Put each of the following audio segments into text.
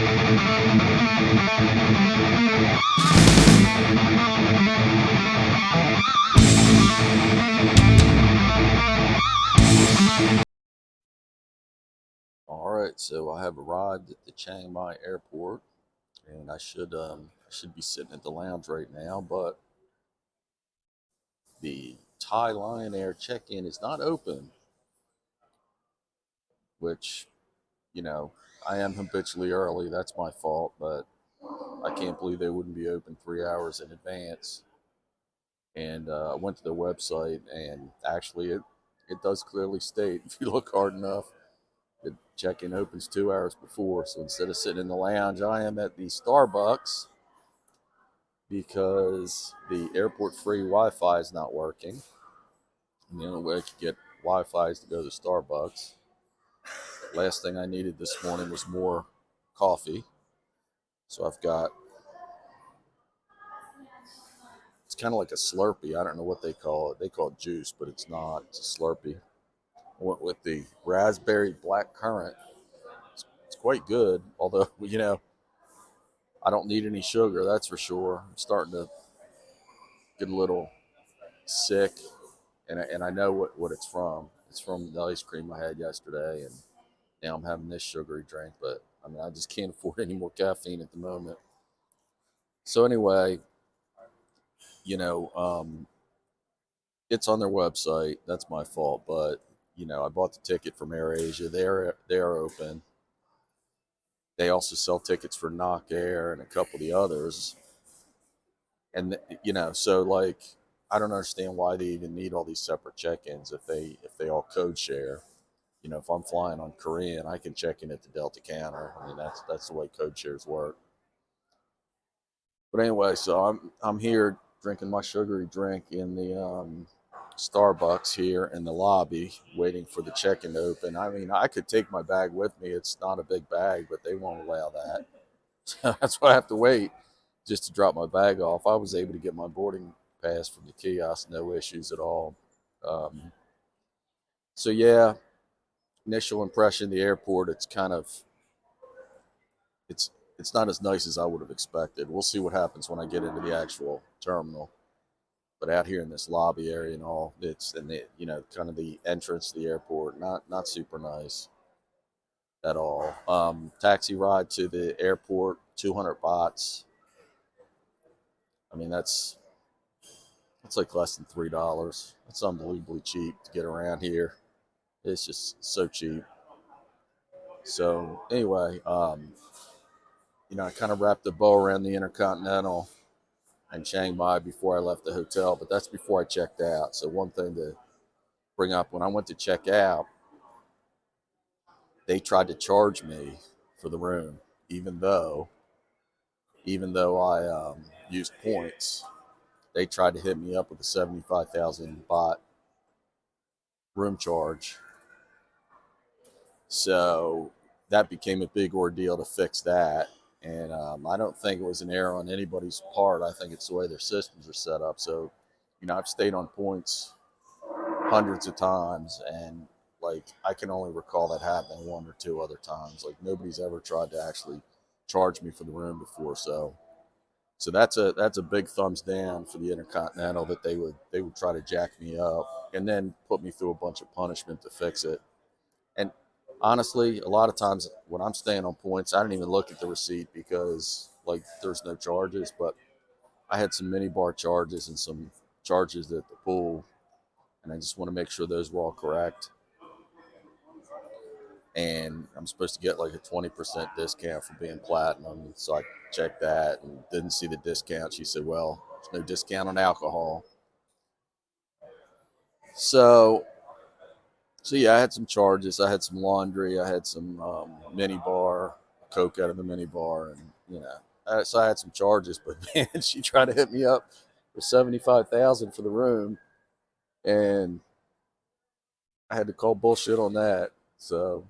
All right, so I have arrived at the Chiang Mai airport, and I should be sitting at the lounge right now, but the Thai Lion Air check-in is not open, which, you know, I am habitually early. That's my fault, but I can't believe they wouldn't be open 3 hours in advance. And I went to their website, and actually, it does clearly state, if you look hard enough, the check-in opens 2 hours before. So instead of sitting in the lounge, I am at the Starbucks because the airport free Wi-Fi is not working. And the only way I could get Wi-Fi is to go to Starbucks. Last thing I needed this morning was more coffee. So I've got, it's kind of like a Slurpee. I don't know what they call it. They call it juice, but it's not. It's a Slurpee. I went with the raspberry black currant. It's quite good, although, I don't need any sugar, that's for sure. I'm starting to get a little sick, and I know what it's from. It's from the ice cream I had yesterday, and now I'm having this sugary drink. But I mean, I just can't afford any more caffeine at the moment. So anyway, you know, um, it's on their website. That's my fault, but I bought the ticket from AirAsia. They're open. They also sell tickets for Knock Air and a couple of the others. And so like I don't understand why they even need all these separate check-ins if they all code share. If I'm flying on Korean, I can check in at the Delta counter. I mean, that's the way code shares work. But anyway, so I'm here drinking my sugary drink in the Starbucks here in the lobby, waiting for the check-in to open. I mean, I could take my bag with me. It's not a big bag, but they won't allow that. So that's why I have to wait just to drop my bag off. I was able to get my boarding pass from the kiosk, no issues at all. Um, so yeah, initial impression, the airport, it's it's not as nice as I would have expected. We'll see what happens when I get into the actual terminal. But out here in this lobby area and all, kind of the entrance to the airport, not super nice at all. Taxi ride to the airport, 200 bahts. I mean, that's like less than $3. It's unbelievably cheap to get around here. It's just so cheap. So anyway, I kind of wrapped the bow around the Intercontinental and Chiang Mai before I left the hotel, but that's before I checked out. So one thing to bring up, when I went to check out, they tried to charge me for the room, even though I used points. They tried to hit me up with a 75,000 baht room charge. So that became a big ordeal to fix that. And I don't think it was an error on anybody's part. I think it's the way their systems are set up. So, I've stayed on points hundreds of times, and like I can only recall that happening one or two other times. Like nobody's ever tried to actually charge me for the room before. So that's a big thumbs down for the Intercontinental, that they would try to jack me up and then put me through a bunch of punishment to fix it. And honestly, a lot of times when I'm staying on points, I don't even look at the receipt because like there's no charges. But I had some mini bar charges and some charges at the pool, and I just want to make sure those were all correct. And I'm supposed to get like a 20% discount for being platinum. So I checked that and didn't see the discount. She said, "Well, there's no discount on alcohol." So So yeah, I had some charges. I had some laundry. I had some mini bar, coke out of the mini bar, and so I had some charges. But man, she tried to hit me up for 75,000 for the room, and I had to call bullshit on that. So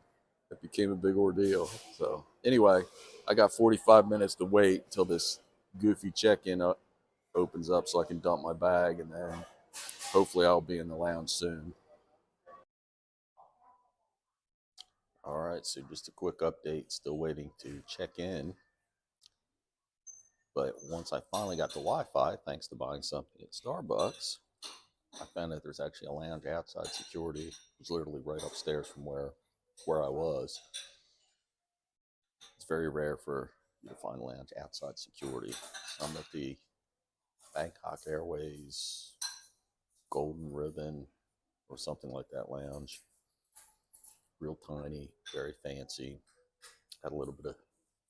it became a big ordeal. So anyway, I got 45 minutes to wait until this goofy check-in opens up, so I can dump my bag, and then hopefully I'll be in the lounge soon. All right, so just a quick update. Still waiting to check in. But once I finally got the Wi-Fi, thanks to buying something at Starbucks, I found that there's actually a lounge outside security. It was literally right upstairs from where I was. It's very rare for you to find a lounge outside security. I'm at the Bangkok Airways Golden Ribbon or something like that lounge. Real tiny, very fancy. Had a little bit of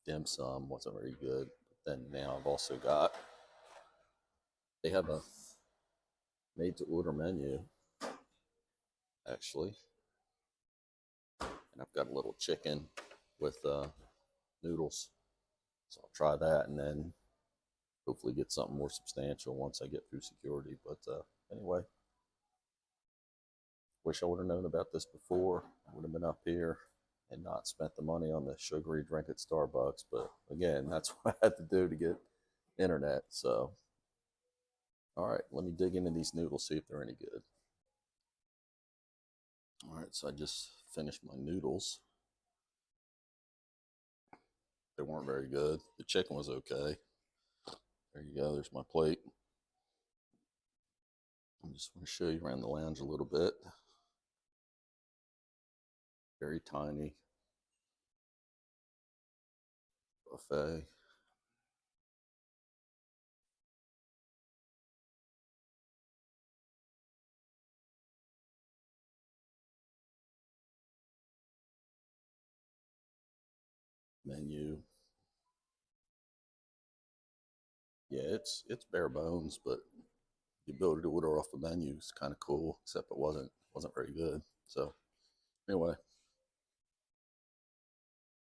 dim sum, wasn't very good. But then now I've also got, they have a made to order menu actually, and I've got a little chicken with noodles. So I'll try that and then hopefully get something more substantial once I get through security. But anyway, wish I would have known about this before. I would have been up here and not spent the money on the sugary drink at Starbucks. But again, that's what I had to do to get internet. So, all right, let me dig into these noodles, see if they're any good. All right, so I just finished my noodles. They weren't very good. The chicken was okay. There you go. There's my plate. I just want to show you around the lounge a little bit. Very tiny buffet. Menu. Yeah, it's bare bones, but the ability to order off the menu is kind of cool. Except it wasn't very good. So anyway,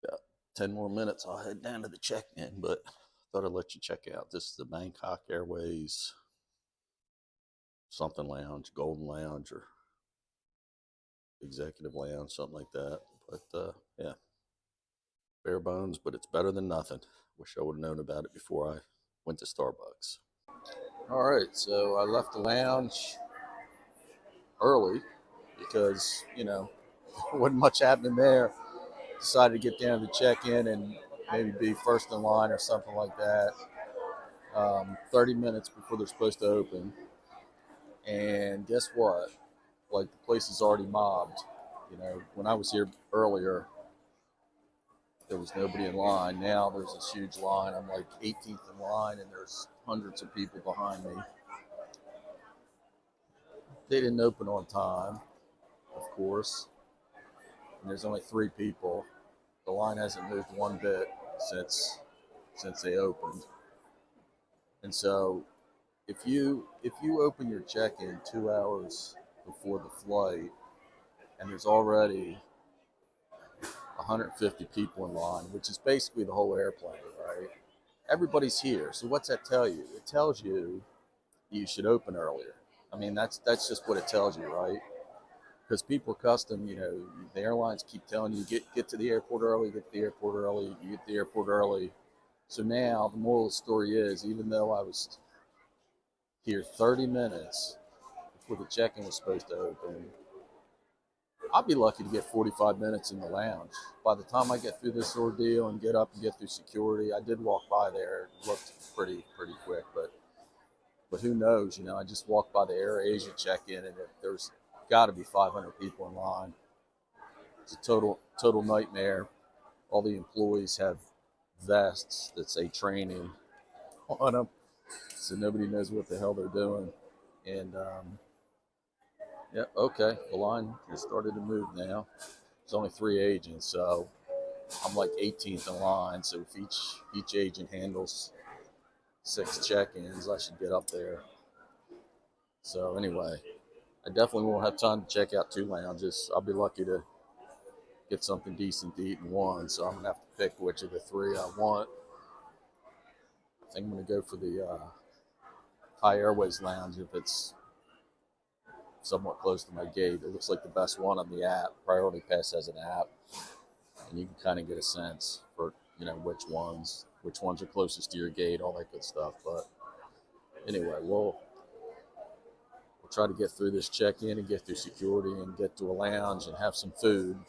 yeah, 10 more minutes. I'll head down to the check-in, but thought I'd let you check out. This is the Bangkok Airways something lounge, Golden Lounge, or Executive Lounge, something like that. But yeah, bare bones, but it's better than nothing. Wish I would have known about it before I went to Starbucks. All right, so I left the lounge early because, wasn't much happening there. Decided to get down to check in and maybe be first in line or something like that. 30 minutes before they're supposed to open. And guess what? Like, the place is already mobbed. When I was here earlier, there was nobody in line. Now there's this huge line. I'm like 18th in line, and there's hundreds of people behind me. They didn't open on time, of course. And there's only 3 people. The line hasn't moved one bit since they opened. And so if you open your check-in 2 hours before the flight, and there's already 150 people in line, which is basically the whole airplane, right? Everybody's here. So what's that tell you? It tells you should open earlier. I mean, that's just what it tells you, right? Because people are accustomed, the airlines keep telling you get to the airport early, get to the airport early, you get to the airport early. So now the moral of the story is, even though I was here 30 minutes before the check-in was supposed to open, I'll be lucky to get 45 minutes in the lounge. By the time I get through this ordeal and get up and get through security, I did walk by there. It looked pretty quick, but who knows? I just walked by the Air Asia check-in, and there's got to be 500 people in line. It's a total nightmare. All the employees have vests that say training on them, so nobody knows what the hell they're doing. And yeah, okay, the line has started to move now. There's only 3 agents, so I'm like 18th in line. So if each agent handles 6 check-ins, I should get up there. So anyway, I definitely won't have time to check out 2 lounges. I'll be lucky to get something decent to eat in one. So I'm gonna have to pick which of the 3 I want. I think I'm gonna go for the Thai Airways lounge if it's somewhat close to my gate. It looks like the best one on the app. Priority Pass has an app, and you can kind of get a sense for which ones are closest to your gate, all that good stuff. But anyway, we'll try to get through this check-in and get through security and get to a lounge and have some food,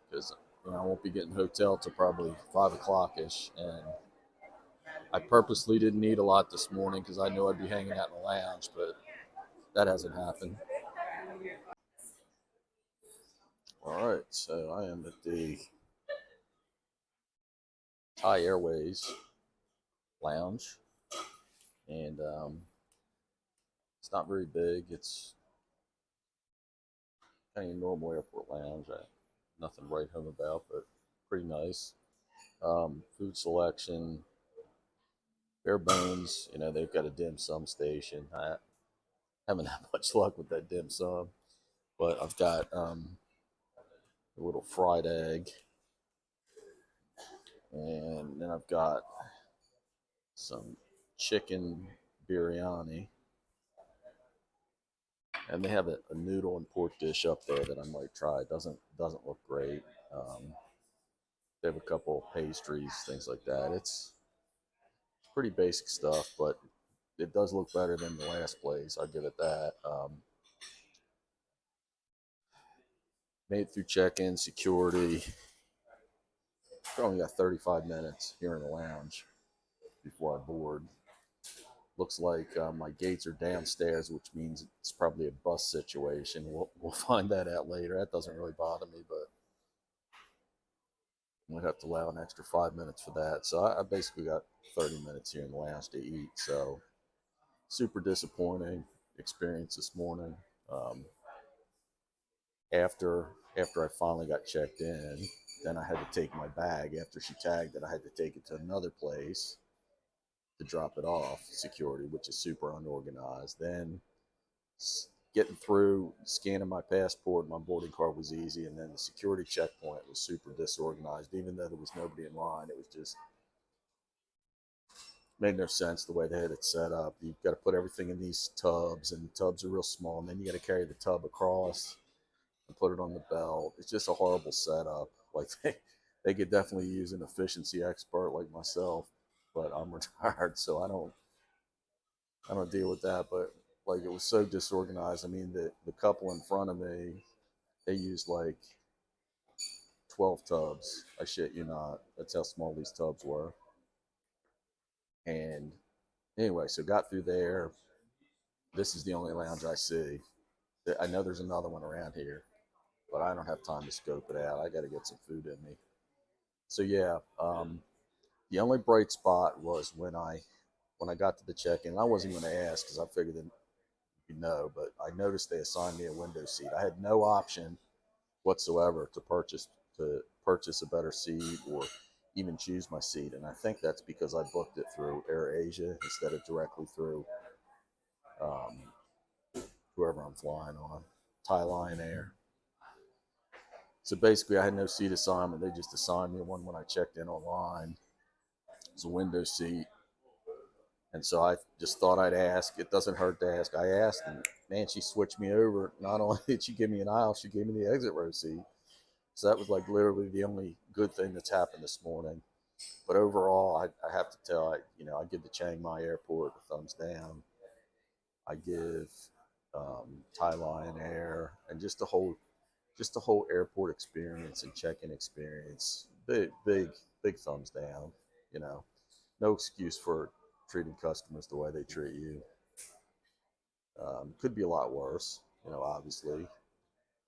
because I won't be getting a hotel till probably 5 o'clock ish. And I purposely didn't eat a lot this morning because I knew I'd be hanging out in the lounge, but that hasn't happened. All right, so I am at the Thai Airways lounge, and it's not very big. It's kind of a normal airport lounge. Nothing to write home about, but pretty nice. Food selection, bare bones. They've got a dim sum station. I haven't had much luck with that dim sum, but I've got a little fried egg, and then I've got some chicken biryani, and they have a noodle and pork dish up there that I might try. It doesn't look great. Um, they have a couple of pastries, things like that. It's pretty basic stuff, but it does look better than the last place. I'll give it that. Made it through check-in, security. Probably got 35 minutes here in the lounge before I board. Looks like my gates are downstairs, which means it's probably a bus situation. We'll find that out later. That doesn't really bother me, but we'd have to allow an extra 5 minutes for that. So I basically got 30 minutes here in the lounge to eat. So super disappointing experience this morning. Um, after I finally got checked in, then I had to take my bag. After she tagged it, I had to take it to another place to drop it off, security, which is super unorganized. Then getting through, scanning my passport, my boarding card was easy, and then the security checkpoint was super disorganized. Even though there was nobody in line, it was just made no sense the way they had it set up. You've got to put everything in these tubs, and the tubs are real small, and then you got to carry the tub across and put it on the belt. It's just a horrible setup. Like they could definitely use an efficiency expert like myself, but I'm retired, so I don't deal with that. But like it was so disorganized. I mean, the couple in front of me, they used like 12 tubs. I shit you not. That's how small these tubs were. And anyway, so got through there. This is the only lounge I see. I know there's another one around here, but I don't have time to scope it out. I got to get some food in me. So yeah, the only bright spot was when I got to the check-in. I wasn't going to ask because I figured that you know, but I noticed they assigned me a window seat. I had no option whatsoever to purchase a better seat or even choose my seat, and I think that's because I booked it through AirAsia instead of directly through um, whoever I'm flying on, Thailand Air. So basically, I had no seat assignment. They just assigned me one when I checked in online. It was a window seat. And so I just thought I'd ask. It doesn't hurt to ask. I asked, and man, she switched me over. Not only did she give me an aisle, she gave me the exit row seat. So that was like literally the only good thing that's happened this morning. But overall, I have to tell, I give the Chiang Mai airport a thumbs down. I give Thailand Air and just the whole airport experience and check-in experience. Big, big, big thumbs down. You know, no excuse for treating customers the way they treat you. Could be a lot worse, obviously,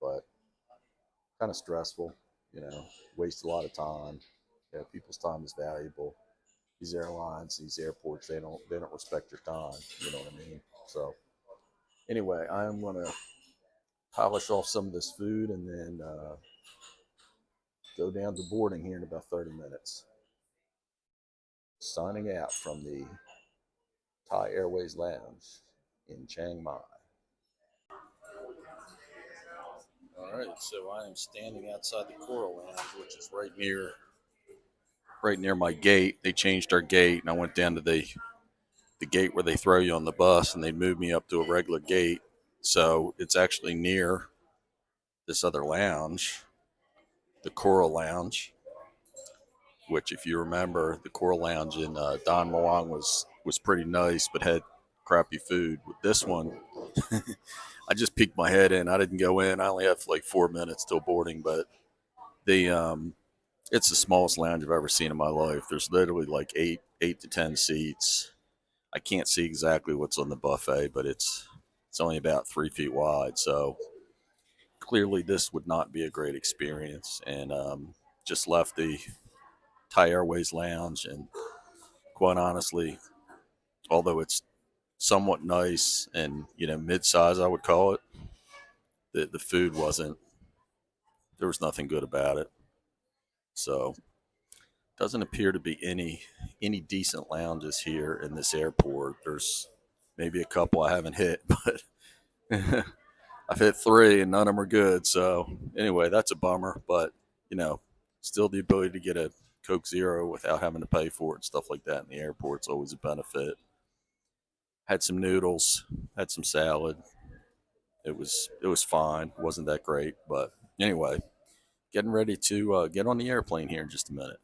but kind of stressful. Waste a lot of time. People's time is valuable. These airlines, these airports, they don't respect your time. You know what I mean? So anyway, I'm gonna polish off some of this food and then go down to boarding here in about 30 minutes. Signing out from the Thai Airways Lounge in Chiang Mai. All right, so I am standing outside the Coral Lounge, which is right near my gate. They changed our gate, and I went down to the gate where they throw you on the bus, and they moved me up to a regular gate. So it's actually near this other lounge, the Coral Lounge, which, if you remember, the Coral Lounge in Don Muang was pretty nice, but had crappy food. With this one, I just peeked my head in. I didn't go in. I only have like 4 minutes till boarding, but they It's the smallest lounge I've ever seen in my life. There's literally like eight to 10 seats. I can't see exactly what's on the buffet, but it's only about 3 feet wide. So clearly, this would not be a great experience. And just left the Thai Airways lounge, and quite honestly, although it's somewhat nice and mid-size, I would call it, the food wasn't. There was nothing good about it. So doesn't appear to be any decent lounges here in this airport. There's maybe a couple I haven't hit, but I've hit three and none of them are good. So anyway, that's a bummer. But you know, still the ability to get a Coke Zero without having to pay for it and stuff like that in the airport's always a benefit. Had some noodles, had some salad. It was fine. It wasn't that great, but anyway, getting ready to get on the airplane here in just a minute.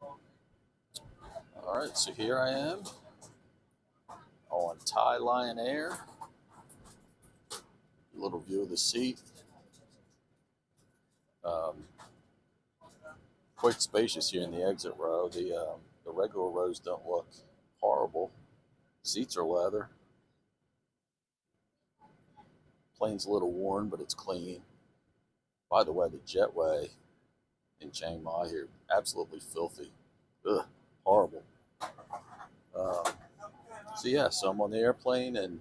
All right, so here I am on Thai Lion Air. A little view of the seat. Um, Quite spacious here in the exit row. The regular rows don't look horrible. Seats are leather. Plane's a little worn, but it's clean. By the way, the jetway in Chiang Mai here, absolutely filthy. Ugh, horrible. Um, so yeah, so I'm on the airplane, and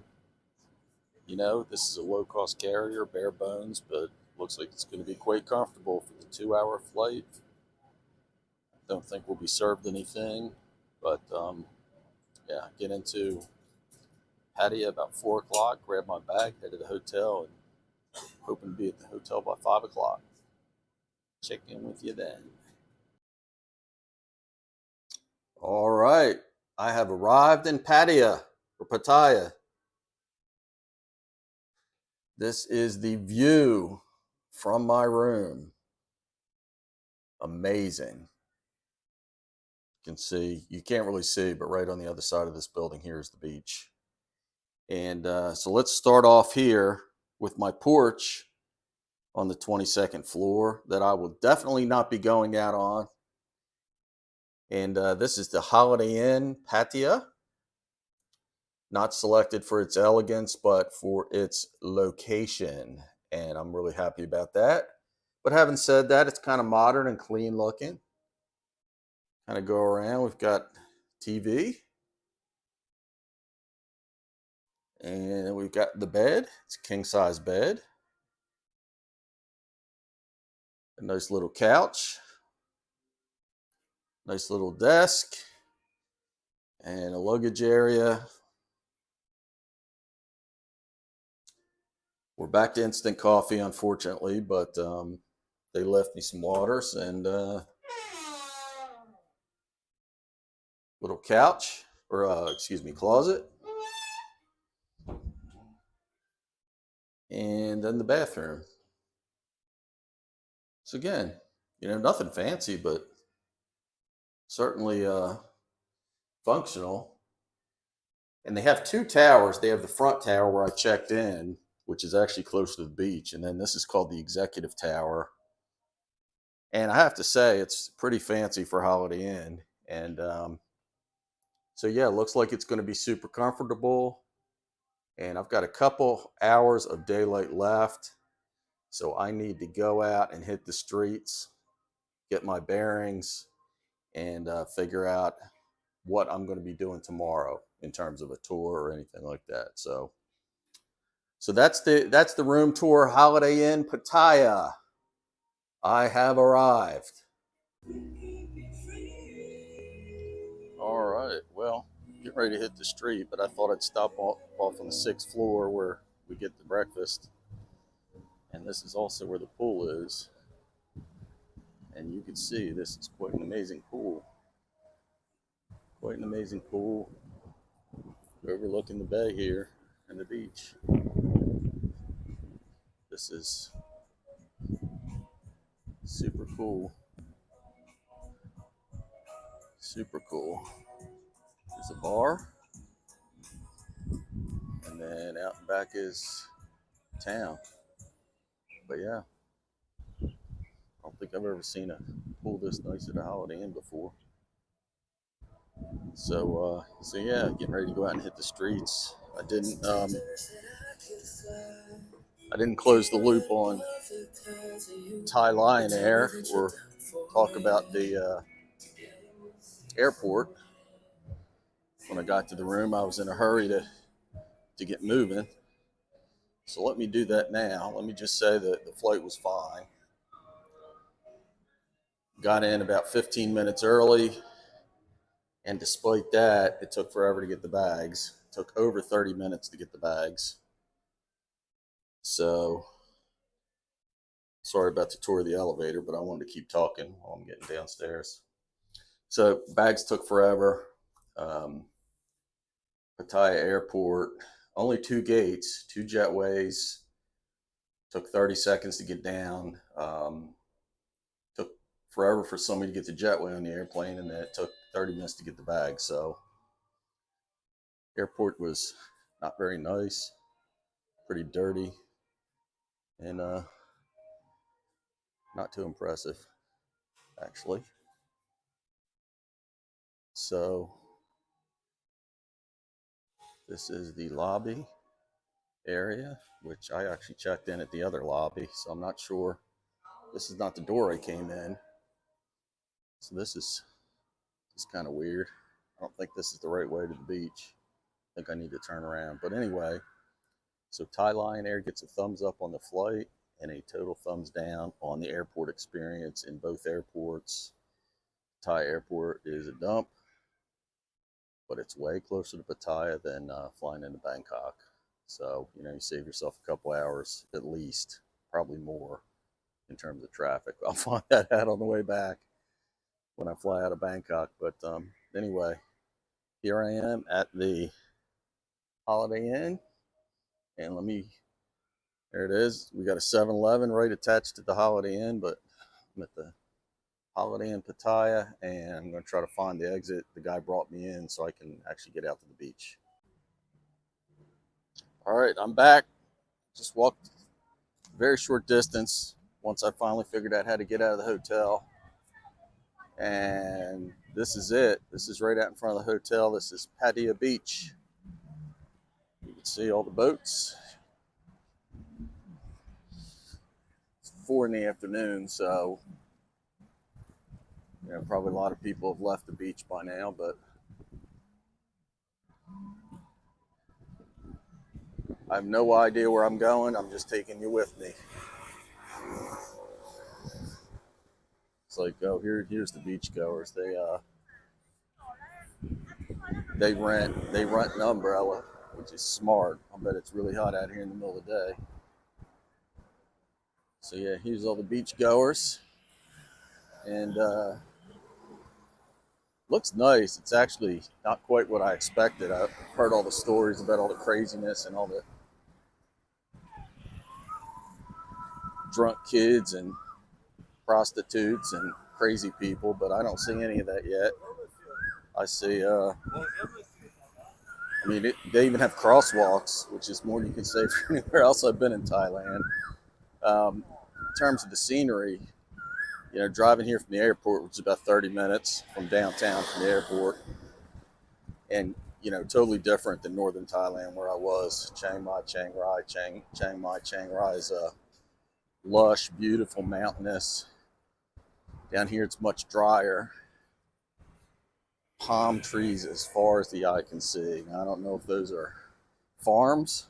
this is a low-cost carrier, bare bones, but looks like it's going to be quite comfortable for the 2-hour flight. Don't think we'll be served anything, but yeah, get into Pattaya about 4 o'clock, grab my bag, head to the hotel, and hoping to be at the hotel by 5 o'clock. Check in with you then. All right, I have arrived in Pattaya or Pattaya. This is the view from my room. Amazing. You can see, you can't really see, but right on the other side of this building here is the beach. And so let's start off here with my porch on the 22nd floor that I will definitely not be going out on. And this is the Holiday Inn Pattaya, not selected for its elegance, but for its location. And I'm really happy about that. But having said that, it's kind of modern and clean looking. Kind of go around. We've got TV, and we've got the bed. It's a king size bed. A nice little couch, nice little desk, and a luggage area. We're back to instant coffee, unfortunately, but they left me some waters and little couch, or excuse me, closet, and then the bathroom. So again, nothing fancy, but certainly functional. And they have two towers. They have the front tower where I checked in, which is actually close to the beach, and then this is called the executive tower. And I have to say, it's pretty fancy for Holiday Inn. And so yeah, it looks like it's going to be super comfortable. And I've got a couple hours of daylight left, so I need to go out and hit the streets, get my bearings, and figure out what I'm going to be doing tomorrow in terms of a tour or anything like that. So that's the room tour, Holiday Inn Pattaya. I have arrived. All right. Well, getting ready to hit the street, but I thought I'd stop off on the 6th floor where we get the breakfast. And this is also where the pool is. And you can see this is quite an amazing pool. Quite an amazing pool overlooking the bay here and the beach. This is super cool. Super cool. There's a bar. And then out and back is town. But yeah, I don't think I've ever seen a pull this nice at a Holiday Inn before. So yeah, getting ready to go out and hit the streets. I didn't close the loop on Thai Lion Air or talk about the airport. When I got to the room, I was in a hurry to get moving. So let me do that now. Let me just say that the flight was fine. Got in about 15 minutes early, and despite that, it took forever to get the bags. It took over 30 minutes to get the bags. So sorry about the tour of the elevator, but I wanted to keep talking while I'm getting downstairs. So bags took forever. Pattaya Airport, only 2 gates, 2 jetways. Took 30 seconds to get down. Took forever for somebody to get the jetway on the airplane, and then it took 30 minutes to get the bag. So airport was not very nice, pretty dirty, and not too impressive, actually. So this is the lobby area, which I actually checked in at the other lobby, so I'm not sure. This is not the door I came in. So this is kind of weird. I don't think this is the right way to the beach. I think I need to turn around. But anyway, so Thai Lion Air gets a thumbs up on the flight and a total thumbs down on the airport experience in both airports. Thai airport is a dump, but it's way closer to Pattaya than flying into Bangkok. So, you save yourself a couple hours at least, probably more in terms of traffic. I'll find that out on the way back when I fly out of Bangkok. But anyway, here I am at the Holiday Inn, and there it is. We got a 7-Eleven right attached to the Holiday Inn, but I'm at the Holiday Inn Pattaya, and I'm going to try to find the exit. The guy brought me in so I can actually get out to the beach. All right, I'm back. Just walked a very short distance once I finally figured out how to get out of the hotel. And this is it. This is right out in front of the hotel. This is Pattaya Beach. You can see all the boats. It's 4 in the afternoon, so probably a lot of people have left the beach by now, but I have no idea where I'm going. I'm just taking you with me. It's like, oh, here's the beachgoers. They rent an umbrella, which is smart. I bet it's really hot out here in the middle of the day. So yeah, here's all the beachgoers, and looks nice. It's actually not quite what I expected. I've heard all the stories about all the craziness and all the drunk kids and prostitutes and crazy people, but I don't see any of that yet. I see, they even have crosswalks, which is more than you can say for anywhere else I've been in Thailand. In terms of the scenery, driving here from the airport, which is about 30 minutes from downtown from the airport, and totally different than northern Thailand where I was. Chiang Mai, Chiang Rai is lush, beautiful, mountainous. Down here, it's much drier. Palm trees as far as the eye can see. I don't know if those are farms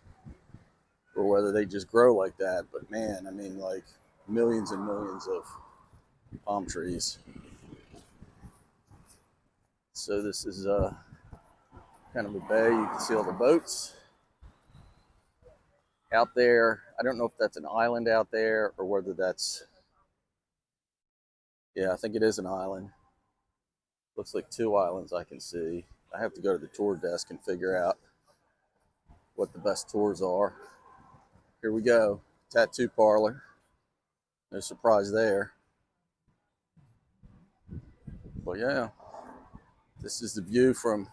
or whether they just grow like that, but man, like millions and millions of palm trees. So this is kind of a bay. You can see all the boats out there. I don't know if that's an island out there or whether that's, yeah, I think it is an island. Looks like 2 islands I can see. I have to go to the tour desk and figure out what the best tours are. Here we go. Tattoo parlor. No surprise there. But yeah, this is the view from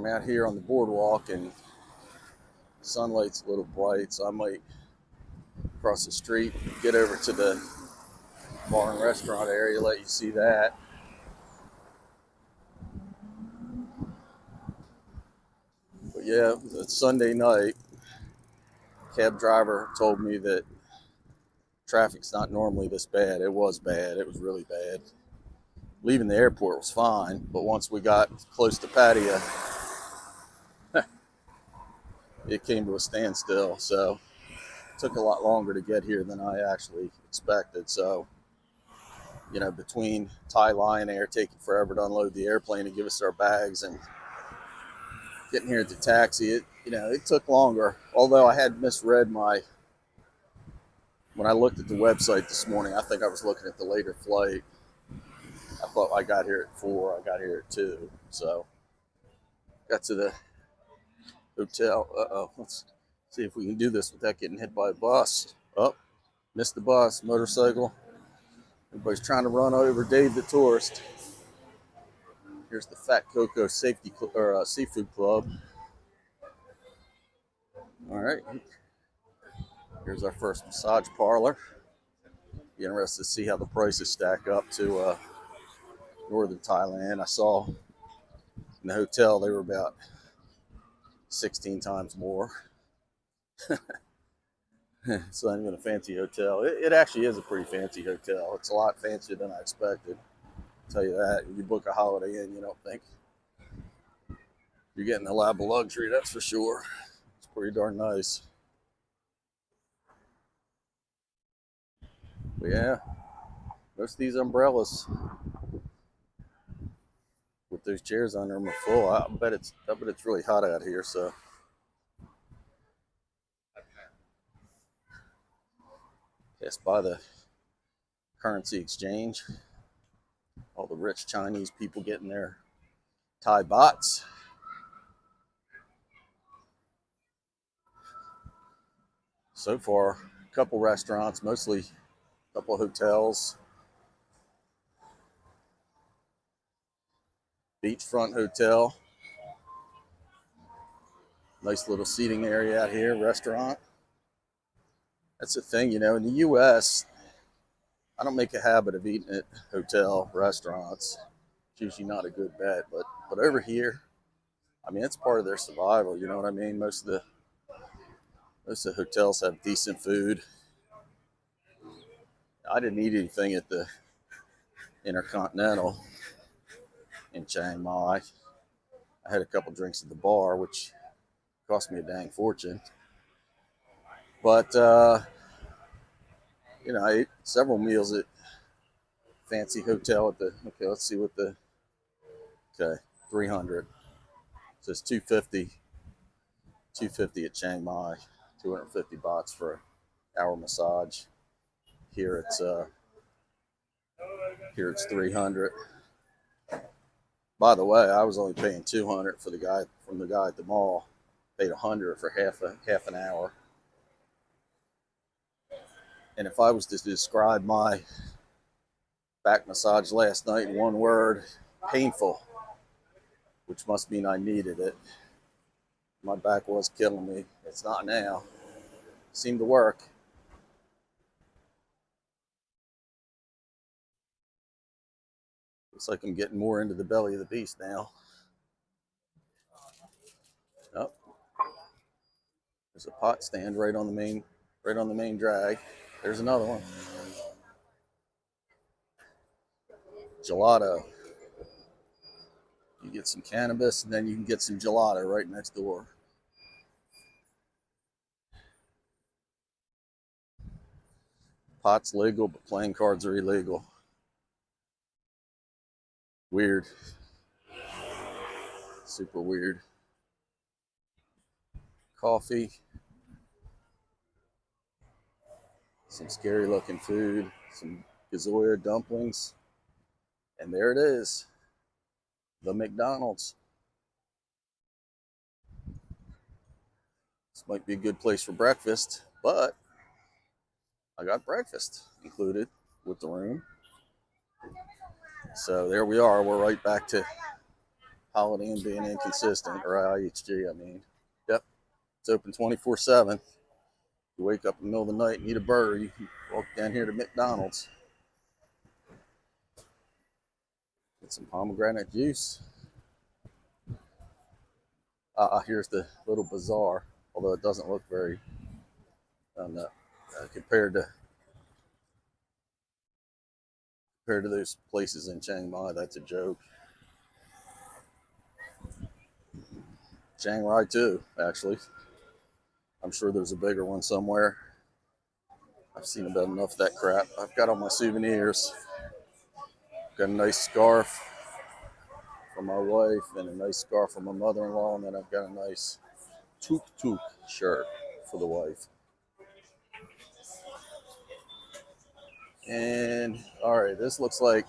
out here on the boardwalk, and sunlight's a little bright, so I might cross the street, get over to the bar and restaurant area, let you see that. But yeah, it's Sunday night. Cab driver told me that traffic's not normally this bad. It was bad. It was really bad. Leaving the airport was fine, but once we got close to Pattaya, it came to a standstill. So it took a lot longer to get here than I actually expected. So, you know, between Thai Lion Air taking forever to unload the airplane and give us our bags and getting here at the taxi, it took longer. Although I had misread when I looked at the website this morning, I think I was looking at the later flight. I thought I got here at 4, I got here at 2. So got to the hotel. Let's see if we can do this without getting hit by a bus. Oh, missed the bus, motorcycle. Everybody's trying to run over Dave the tourist. Here's the Fat Coco Seafood Club. All right. Here's our first massage parlor. Be interested to see how the prices stack up to northern Thailand. I saw in the hotel they were about 16 times more. It's not even a fancy hotel. It actually is a pretty fancy hotel. It's a lot fancier than I expected. I'll tell you that. When you book a Holiday Inn, you don't think you're getting a lap of luxury, that's for sure. It's pretty darn nice. But yeah, most of these umbrellas with those chairs under them are full. I bet it's really hot out here, so. Passed by the currency exchange. All the rich Chinese people getting their Thai bahts. So far, a couple restaurants, mostly a couple of hotels. Beachfront hotel. Nice little seating area out here, restaurant. That's the thing, in the U.S., I don't make a habit of eating at hotel restaurants. It's usually not a good bet, but over here, I mean, it's part of their survival. You know what I mean? Most of the hotels have decent food. I didn't eat anything at the Intercontinental in Chiang Mai. I had a couple drinks at the bar, which cost me a dang fortune. But I ate several meals at fancy hotel at the. Okay, let's see what the. Okay, 300. So it's 250. 250 at Chiang Mai. 250 bahts for an hour massage. Here it's 300. By the way, I was only paying 200 for the guy at the mall. Paid 100 for half an hour. And if I was to describe my back massage last night in one word, painful, which must mean I needed it. My back was killing me. It's not now. It seemed to work. Looks like I'm getting more into the belly of the beast now. Oh, there's a pot stand right on the main drag. There's another one. Gelato. You get some cannabis and then you can get some gelato right next door. Pot's legal, but playing cards are illegal. Weird. Super weird. Coffee. Some scary looking food. Some Gazoya dumplings. And there it is. The McDonald's. This might be a good place for breakfast, but I got breakfast included with the room. So there we are. We're right back to Holiday Inn being inconsistent, or IHG, I mean. Yep. It's open 24/7. You wake up in the middle of the night and eat a burger, you can walk down here to McDonald's. Get some pomegranate juice. Here's the little bazaar, although it doesn't look very, I don't know, compared to those places in Chiang Mai. That's a joke. Chiang Mai too, actually. I'm sure there's a bigger one somewhere. I've seen about enough of that crap. I've got all my souvenirs. Got a nice scarf for my wife and a nice scarf for my mother-in-law, and then I've got a nice tuk-tuk shirt for the wife. And all right, this looks like,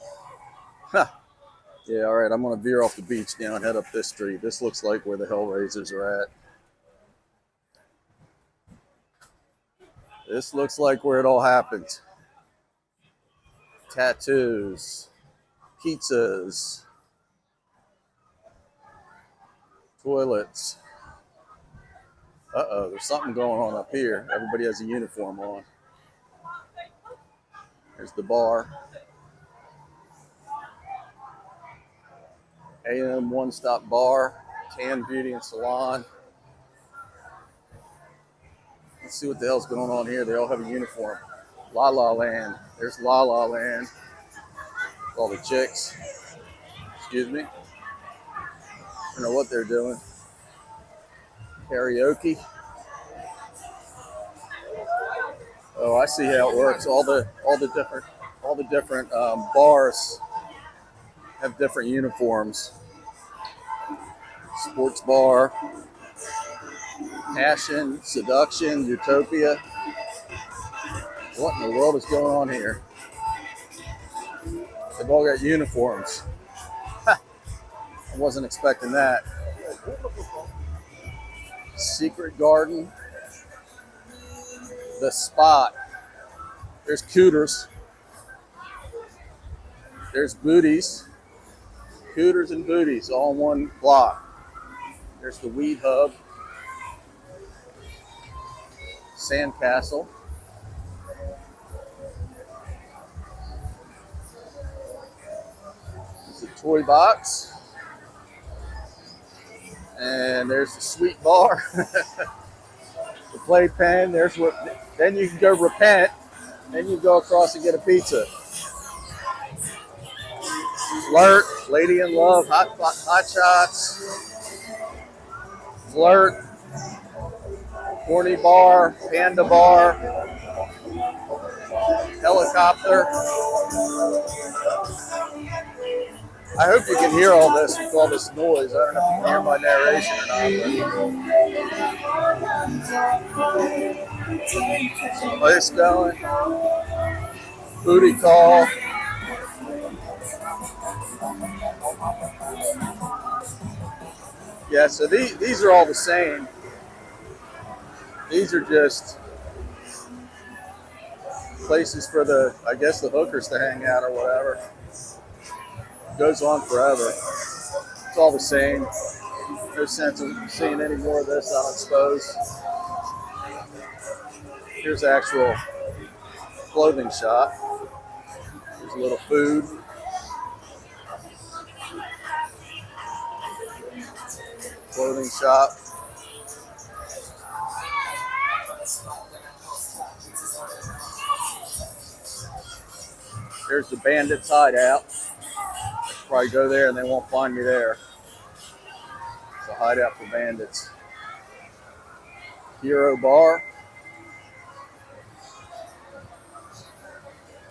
yeah, all right, I'm gonna veer off the beach now and head up this street. This looks like where the Hellraisers are at. This looks like where it all happens. Tattoos, pizzas, toilets. Uh-oh, there's something going on up here. Everybody has a uniform on. There's the bar. AM one-stop bar, tan beauty and salon. Let's see what the hell's going on here. They all have a uniform. La La Land. There's La La Land. All the chicks. Excuse me. I don't know what they're doing. Karaoke. Oh, I see how it works. All the different bars have different uniforms. Sports bar, passion, seduction, utopia. What in the world is going on here? They've all got uniforms. I wasn't expecting that. Secret Garden. The Spot. There's Cooters. There's Booties. Cooters and Booties all in one block. There's the Weed Hub. Sandcastle. There's the Toy Box. And there's the Sweet Bar. The Playpen. There's what. Then you can go repent. Then you go across and get a pizza. Flirt, Lady in Love, Hot Shots, Flirt, Horny Bar, Panda Bar, Helicopter. I hope you can hear all this with all this noise. I don't know if you can hear my narration or not. Place going. Booty call. Yeah, so these are all the same. These are just places for I guess the hookers to hang out or whatever. It goes on forever. It's all the same. No sense of seeing any more of this, I don't suppose. Here's the actual clothing shop. There's a little food. Clothing shop. There's the Bandits hideout. I should probably go there and they won't find me there. It's a hideout for bandits. Hero Bar.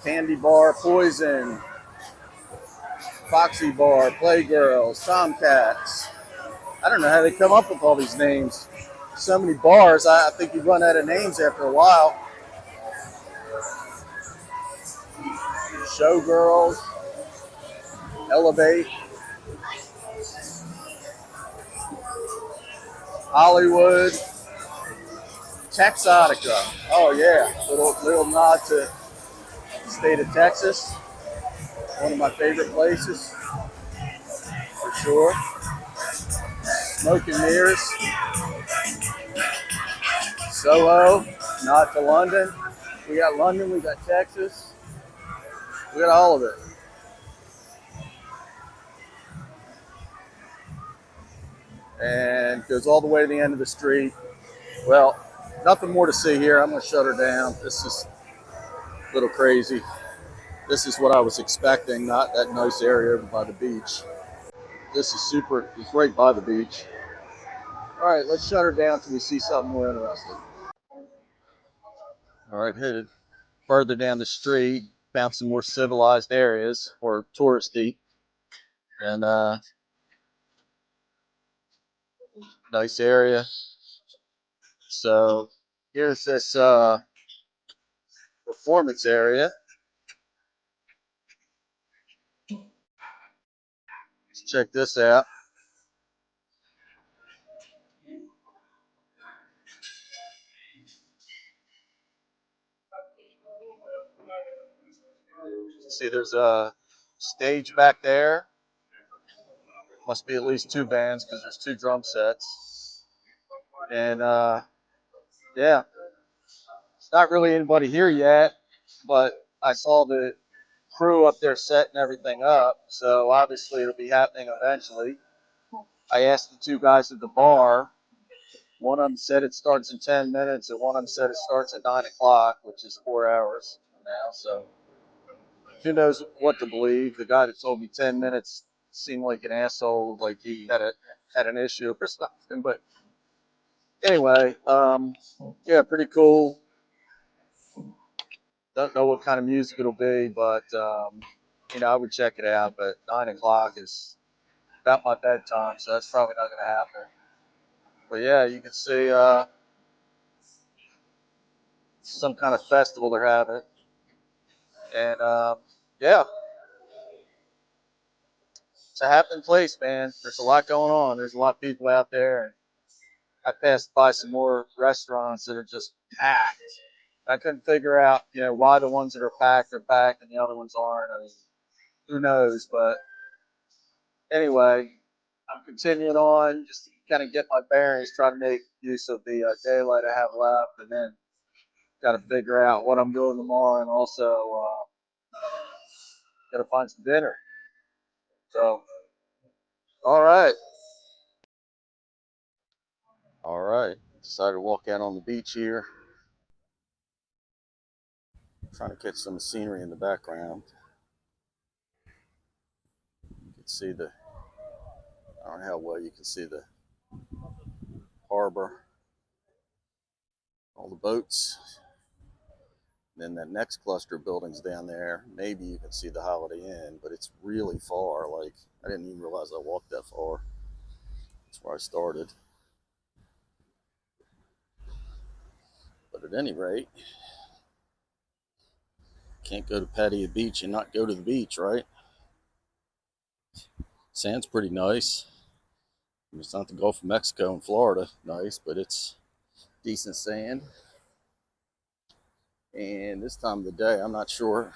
Candy Bar, Poison. Foxy Bar, Playgirls, Tomcats. I don't know how they come up with all these names. So many bars, I think you run out of names after a while. Showgirls, Elevate, Hollywood, Texotica. Oh yeah, little nod to the state of Texas. One of my favorite places, for sure. Smoke and Mirrors, Soho, nod to London. We got London, we got Texas. We got all of it. and goes all the way to the end of the street. Well, nothing more to see here. I'm going to shut her down. This is a little crazy. This is what I was expecting, not that nice area over by the beach. This is super, it's right by the beach. All right, let's shut her down till we see something more interesting. All right, headed further down the street, found some more civilized areas or touristy, and nice area. So here's this performance area. Let's check this out. See, there's a stage back there. Must be at least two bands because there's two drum sets. And yeah, it's not really anybody here yet, but I saw the crew up there setting everything up, so obviously it'll be happening eventually. I asked the two guys at the bar. One of them said it starts in 10 minutes, and one of them said it starts at 9 o'clock, which is 4 hours from now. So who knows what to believe? The guy that told me 10 minutes seemed like an asshole, like he had an issue or something. But anyway, yeah, pretty cool. Don't know what kind of music it'll be, but I would check it out. But 9 o'clock is about my bedtime, so that's probably not going to happen. But yeah, you can see some kind of festival they're having, and yeah, it's a happening place, man. There's a lot going on. There's a lot of people out there, and I passed by some more restaurants that are just packed. I couldn't figure out, why the ones that are packed and the other ones aren't. I mean, who knows? But anyway, I'm continuing on just to kind of get my bearings, try to make use of the daylight I have left, and then got to figure out what I'm doing tomorrow, and also got to find some dinner. So, all right. All right. Decided to walk out on the beach here. Trying to catch some scenery in the background. You can see I don't know how well you can see the harbor, all the boats. And then that next cluster of buildings down there, maybe you can see the Holiday Inn, but it's really far. Like, I didn't even realize I walked that far. That's where I started. But at any rate, can't go to Pattaya Beach and not go to the beach, right? Sand's pretty nice. It's not the Gulf of Mexico and Florida nice, but it's decent sand. And this time of the day, I'm not sure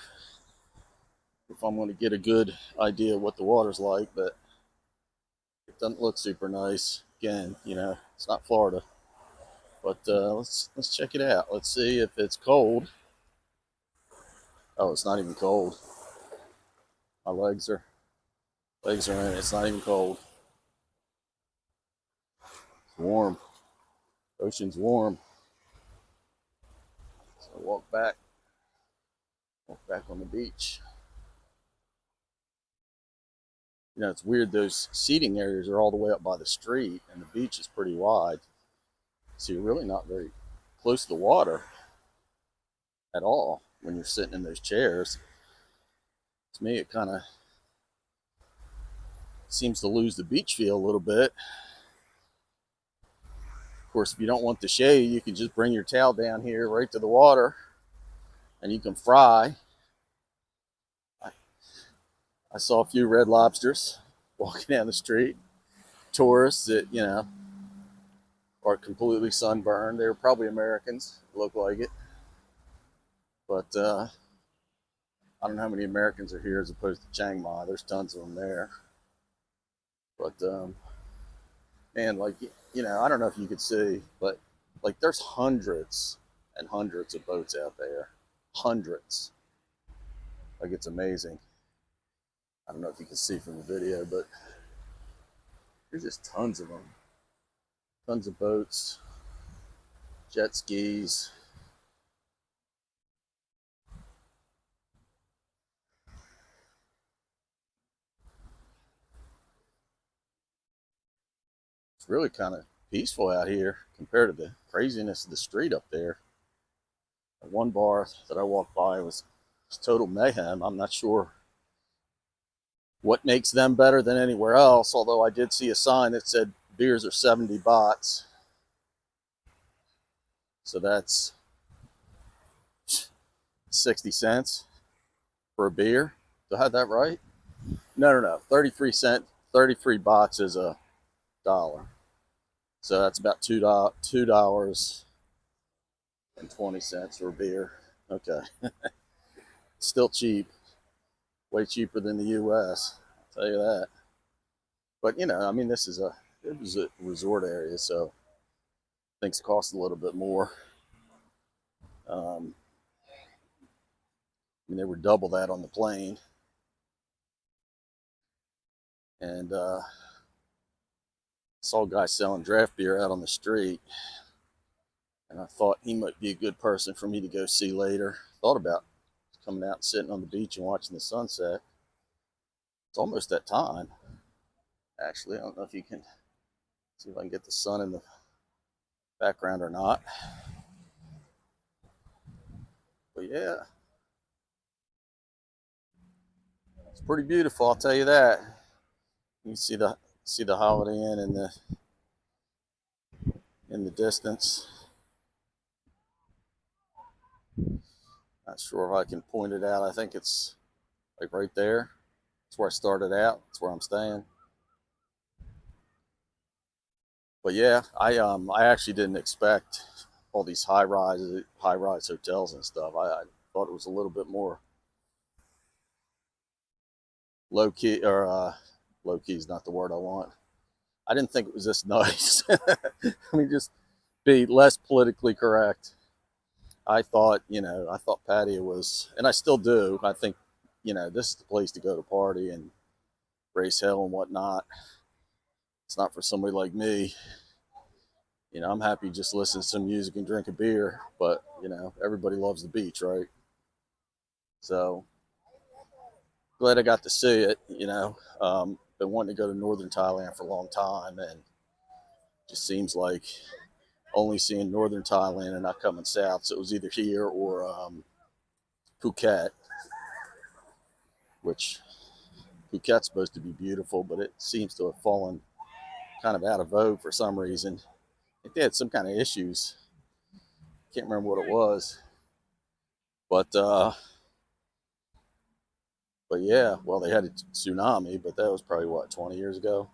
if I'm going to get a good idea of what the water's like, but it doesn't look super nice. Again, it's not Florida, but let's check it out. Let's see if it's cold. Oh, it's not even cold. My legs are in it. It's not even cold. It's warm. Ocean's warm. So walk back on the beach. It's weird. Those seating areas are all the way up by the street, and the beach is pretty wide. So you're really not very close to the water at all when you're sitting in those chairs. To me, it kind of seems to lose the beach feel a little bit. Of course, if you don't want the shade, you can just bring your towel down here right to the water, and you can fry. I saw a few red lobsters walking down the street. Tourists that are completely sunburned. They were probably Americans. Look like it, but I don't know how many Americans are here as opposed to Chiang Mai. There's tons of them there. But man, like I don't know if you could see, but like there's hundreds and hundreds of boats out there, hundreds. Like it's amazing. I don't know if you can see from the video, but there's just tons of them. Tons of boats, jet skis. It's really kind of peaceful out here compared to the craziness of the street up there. One bar that I walked by was total mayhem. I'm not sure what makes them better than anywhere else, although I did see a sign that said beers are 70 bahts. So that's 60 cents for a beer. Do I have that right? No. 33 cent, 33 bahts is a dollar. So that's about $2.20 for a beer. Okay. Still cheap. Way cheaper than the US. I'll tell you that. But I mean it was a resort area, so things cost a little bit more. Um, I mean, they were double that on the plane. And saw a guy selling draft beer out on the street. And I thought he might be a good person for me to go see later. Thought about coming out and sitting on the beach and watching the sunset. It's almost that time. Actually, I don't know if you can see if I can get the sun in the background or not. But yeah, it's pretty beautiful, I'll tell you that. You see the Holiday Inn in the distance. Not sure if I can point it out. I think it's like right there. That's where I started out. That's where I'm staying. But yeah, I actually didn't expect all these high rise hotels and stuff. I thought it was a little bit more low key, or low key is not the word I want. I didn't think it was this nice. Let me just be less politically correct. I thought Pattaya was, and I still do. I think, this is the place to go to party and raise hell and whatnot. It's not for somebody like me. I'm happy just listen to some music and drink a beer, but everybody loves the beach, right? So glad I got to see it. Been wanting to go to northern Thailand for a long time, and it just seems like only seeing northern Thailand and not coming south. So it was either here or Phuket, which Phuket's supposed to be beautiful, but it seems to have fallen kind of out of vogue for some reason. I think they had some kind of issues. Can't remember what it was, but yeah, well, they had a tsunami, but that was probably what 20 years ago.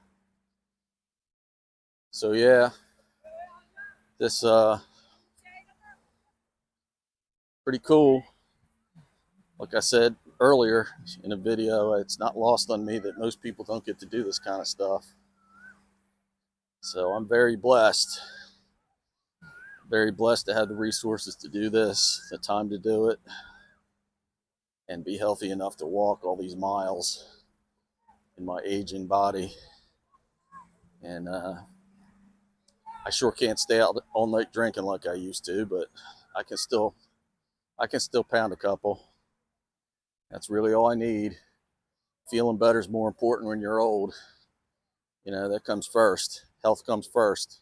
So yeah, this pretty cool. Like I said earlier in a video, it's not lost on me that most people don't get to do this kind of stuff. So I'm very blessed to have the resources to do this, the time to do it, and be healthy enough to walk all these miles in my aging body. And I sure can't stay out all night drinking like I used to, but I can still I can still pound a couple. That's really all I need. Feeling better is more important when you're old. That comes first. Health comes first.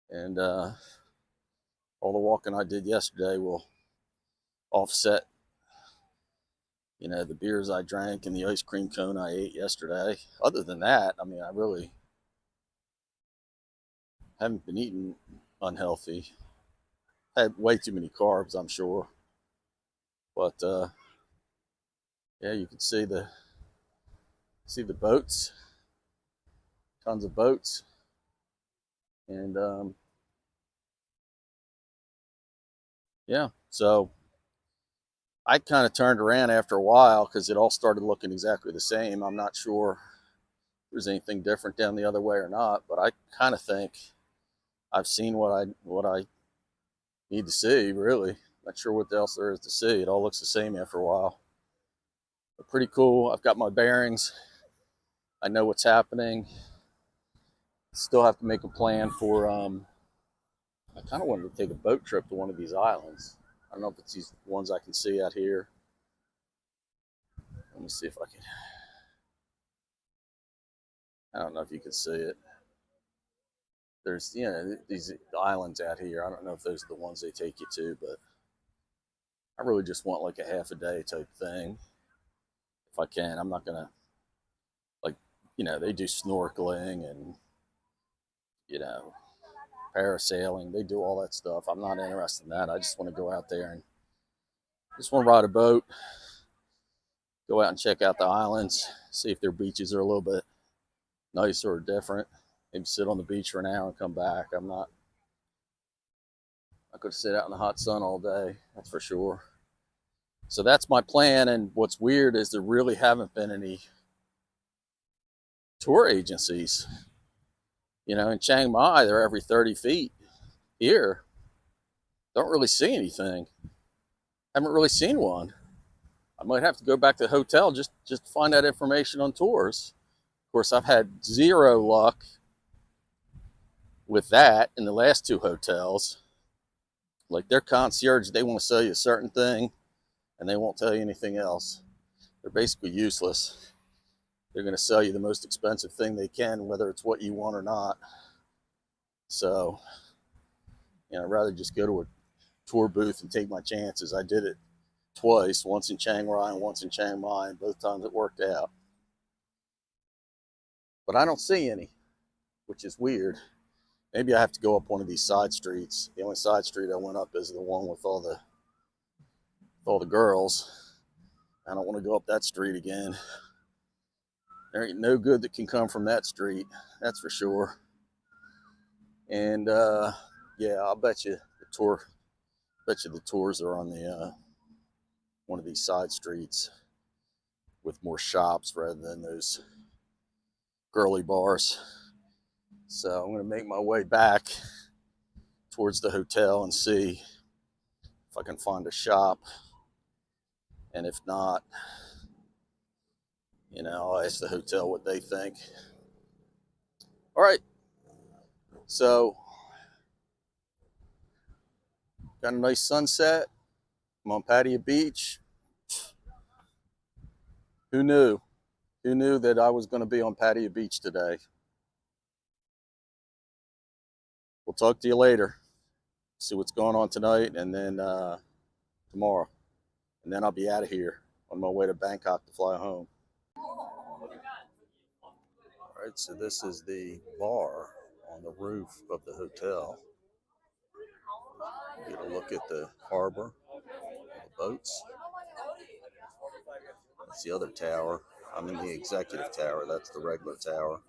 And all the walking I did yesterday will offset, the beers I drank and the ice cream cone I ate yesterday. Other than that, I mean, I really haven't been eating unhealthy. Had way too many carbs, I'm sure. But yeah, you can see the boats, tons of boats, and yeah. So I kind of turned around after a while because it all started looking exactly the same. I'm not sure if there's anything different down the other way or not, but I kind of think I've seen what I need to see. Really, not sure what else there is to see. It all looks the same after a while. But pretty cool. I've got my bearings. I know what's happening. Still have to make a plan for. I kind of wanted to take a boat trip to one of these islands. I don't know if it's these ones I can see out here. Let me see if I can. I don't know if you can see it. There's, these islands out here. I don't know if those are the ones they take you to, but I really just want like a half a day type thing. If I can, I'm not gonna like, they do snorkeling and, you know, parasailing. They do all that stuff. I'm not interested in that. I just want to go out there and just want to ride a boat, go out and check out the islands, see if their beaches are a little bit nicer or different. Maybe sit on the beach for an hour and come back. I could sit out in the hot sun all day, that's for sure. So that's my plan. And what's weird is there really haven't been any tour agencies. In Chiang Mai, they're every 30 feet. Here, don't really see anything. Haven't really seen one. I might have to go back to the hotel just to find that information on tours. Of course, I've had zero luck with that in the last two hotels. Like their concierge, they want to sell you a certain thing and they won't tell you anything else. They're basically useless. They're going to sell you the most expensive thing they can, whether it's what you want or not. So, I'd rather just go to a tour booth and take my chances. I did it twice, once in Chiang Rai and once in Chiang Mai, and both times it worked out. But I don't see any, which is weird. Maybe I have to go up one of these side streets. The only side street I went up is the one with all the girls. I don't want to go up that street again. There ain't no good that can come from that street, that's for sure. And yeah, I'll bet you the tours are on the one of these side streets with more shops rather than those girly bars. So I'm going to make my way back towards the hotel and see if I can find a shop. And if not, I'll ask the hotel what they think. All right. So, got a nice sunset. I'm on Pattaya Beach. Who knew? Who knew that I was going to be on Pattaya Beach today? We'll talk to you later. See what's going on tonight and then tomorrow. And then I'll be out of here on my way to Bangkok to fly home. All right, so this is the bar on the roof of the hotel. Get a look at the harbor, the boats. That's the other tower. I'm in the executive tower. That's the regular tower.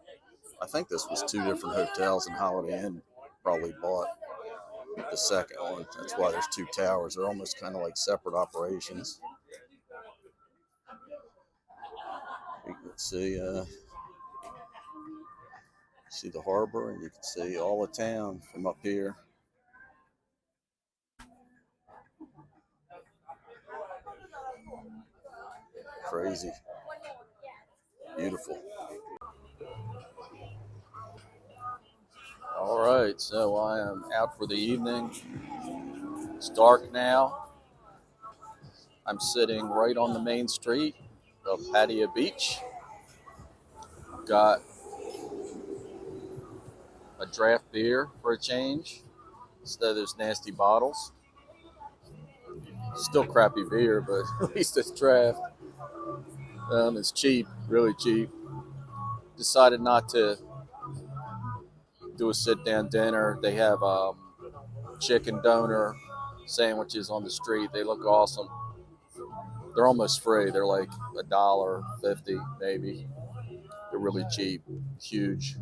I think this was two different hotels, and Holiday Inn probably bought the second one. That's why there's two towers. They're almost kind of like separate operations. You can see the harbor, and you can see all the town from up here. Crazy. Beautiful. All right, so I am out for the evening. It's dark now. I'm sitting right on the main street of Pattaya Beach. Got a draft beer for a change instead of those nasty bottles. Still crappy beer, but at least it's draft. It's cheap, really cheap. Decided not to do a sit-down dinner. They have chicken doner sandwiches on the street. They look awesome. They're almost free. They're like $1.50 maybe. They're really cheap, huge.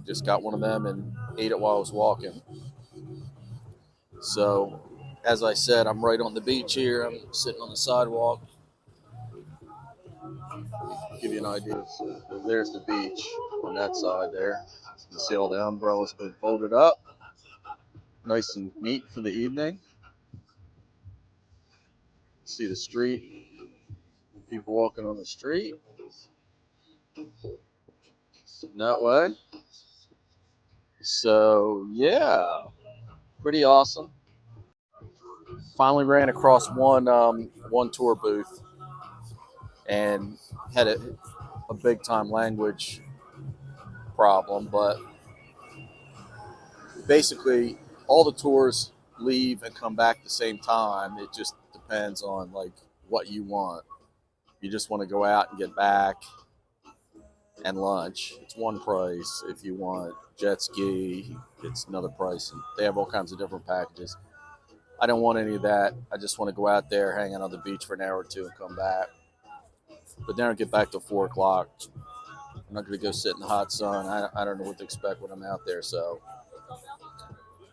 Just got one of them and ate it while I was walking. So, as I said, I'm right on the beach here. I'm sitting on the sidewalk. Give you an idea. So there's the beach on that side there. You can see all the umbrellas been folded up. Nice and neat for the evening. See the street. People walking on the street. Sitting that way. So yeah, pretty awesome. Finally ran across one tour booth and had a big time language problem, but basically all the tours leave and come back at the same time. It just depends on like what you want. You just want to go out and get back and lunch. It's one price. If you want jet ski, it's another price. And they have all kinds of different packages. I don't want any of that. I just want to go out there, hang out on the beach for an hour or two, and come back. But then I get back to 4 o'clock. I'm not going to go sit in the hot sun. I don't know what to expect when I'm out there. So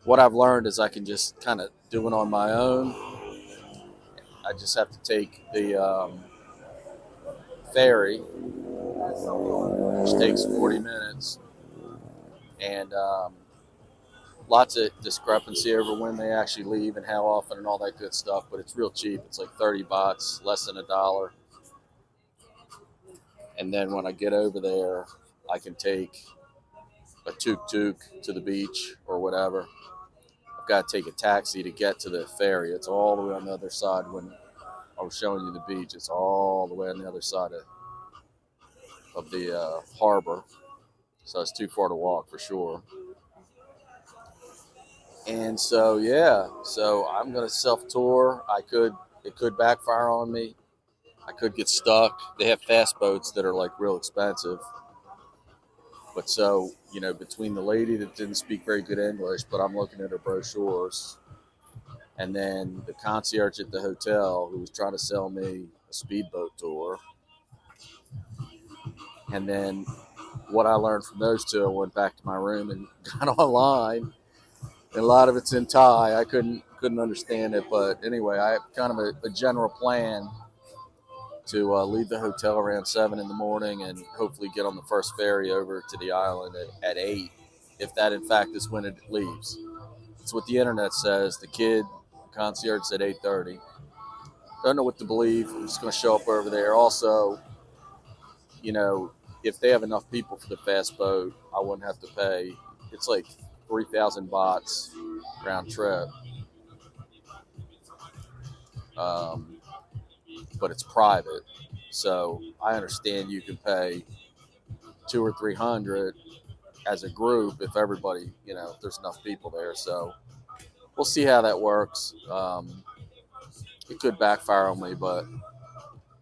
what I've learned is I can just kind of do it on my own. I just have to take the ferry, which takes 40 minutes, and lots of discrepancy over when they actually leave and how often and all that good stuff. But it's real cheap. It's like 30 bahts, less than $1. And then when I get over there, I can take a tuk-tuk to the beach or whatever. I've got to take a taxi to get to the ferry. It's all the way on the other side. When I was showing you the beach, it's all the way on the other side of the harbor. So it's too far to walk for sure. And so, yeah, so I'm going to self-tour. It could backfire on me. I could get stuck. They have fast boats that are like real expensive. But so, between the lady that didn't speak very good English, but I'm looking at her brochures, and then the concierge at the hotel who was trying to sell me a speedboat tour, and then what I learned from those two, I went back to my room and got online, and a lot of it's in Thai. I couldn't understand it, but anyway, I have kind of a general plan to leave the hotel around 7 in the morning and hopefully get on the first ferry over to the island at 8, if that in fact is when it leaves. It's what the internet says. The concierge said 8:30. Don't know what to believe. I'm just going to show up over there. Also, you know, if they have enough people for the fast boat, I wouldn't have to pay. It's like 3,000 bahts round trip, um, but it's private. So I understand you can pay 200 or 300 as a group if everybody, if there's enough people there. So we'll see how that works. It could backfire on me, but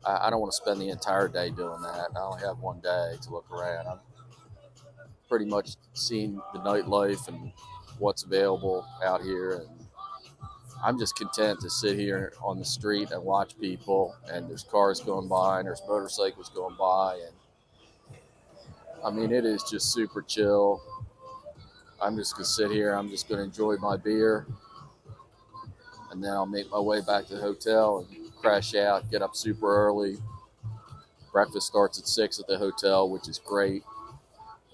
I don't want to spend the entire day doing that. I only have one day to look around. I'm pretty much seen the nightlife and what's available out here, and I'm just content to sit here on the street and watch people. And there's cars going by, and there's motorcycles going by, and I mean it is just super chill. I'm just gonna sit here. I'm just gonna enjoy my beer, and then I'll make my way back to the hotel and crash out. Get up super early. Breakfast starts at 6 at the hotel, which is great.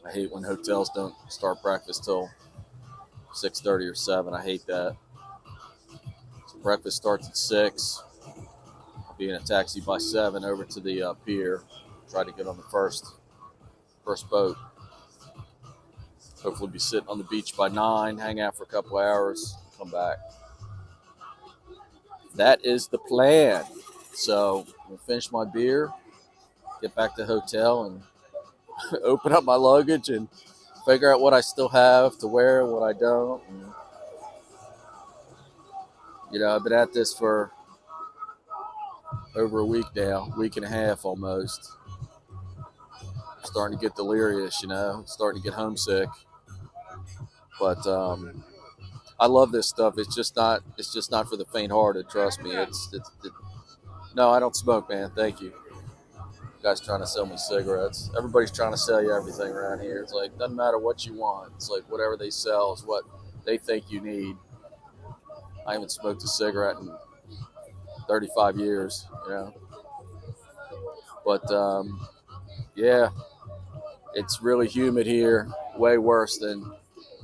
I hate when hotels don't start breakfast till 6:30 or 7. I hate that. So breakfast starts at 6. I'll be in a taxi by 7 over to the pier. Try to get on the first boat. Hopefully be sitting on the beach by 9, hang out for a couple hours, come back. That is the plan. So I'm gonna finish my beer, get back to the hotel, and open up my luggage and figure out what I still have to wear and what I don't. And, I've been at this for over a week now, week and a half almost. Starting to get delirious, starting to get homesick. But I love this stuff. It's just not. It's just not for the faint-hearted. Trust me. No, I don't smoke, man. Thank you. Guys trying to sell me cigarettes. Everybody's trying to sell you everything around here. It's like doesn't matter what you want. It's like whatever they sell is what they think you need. I haven't smoked a cigarette in 35 years, But yeah, it's really humid here. Way worse than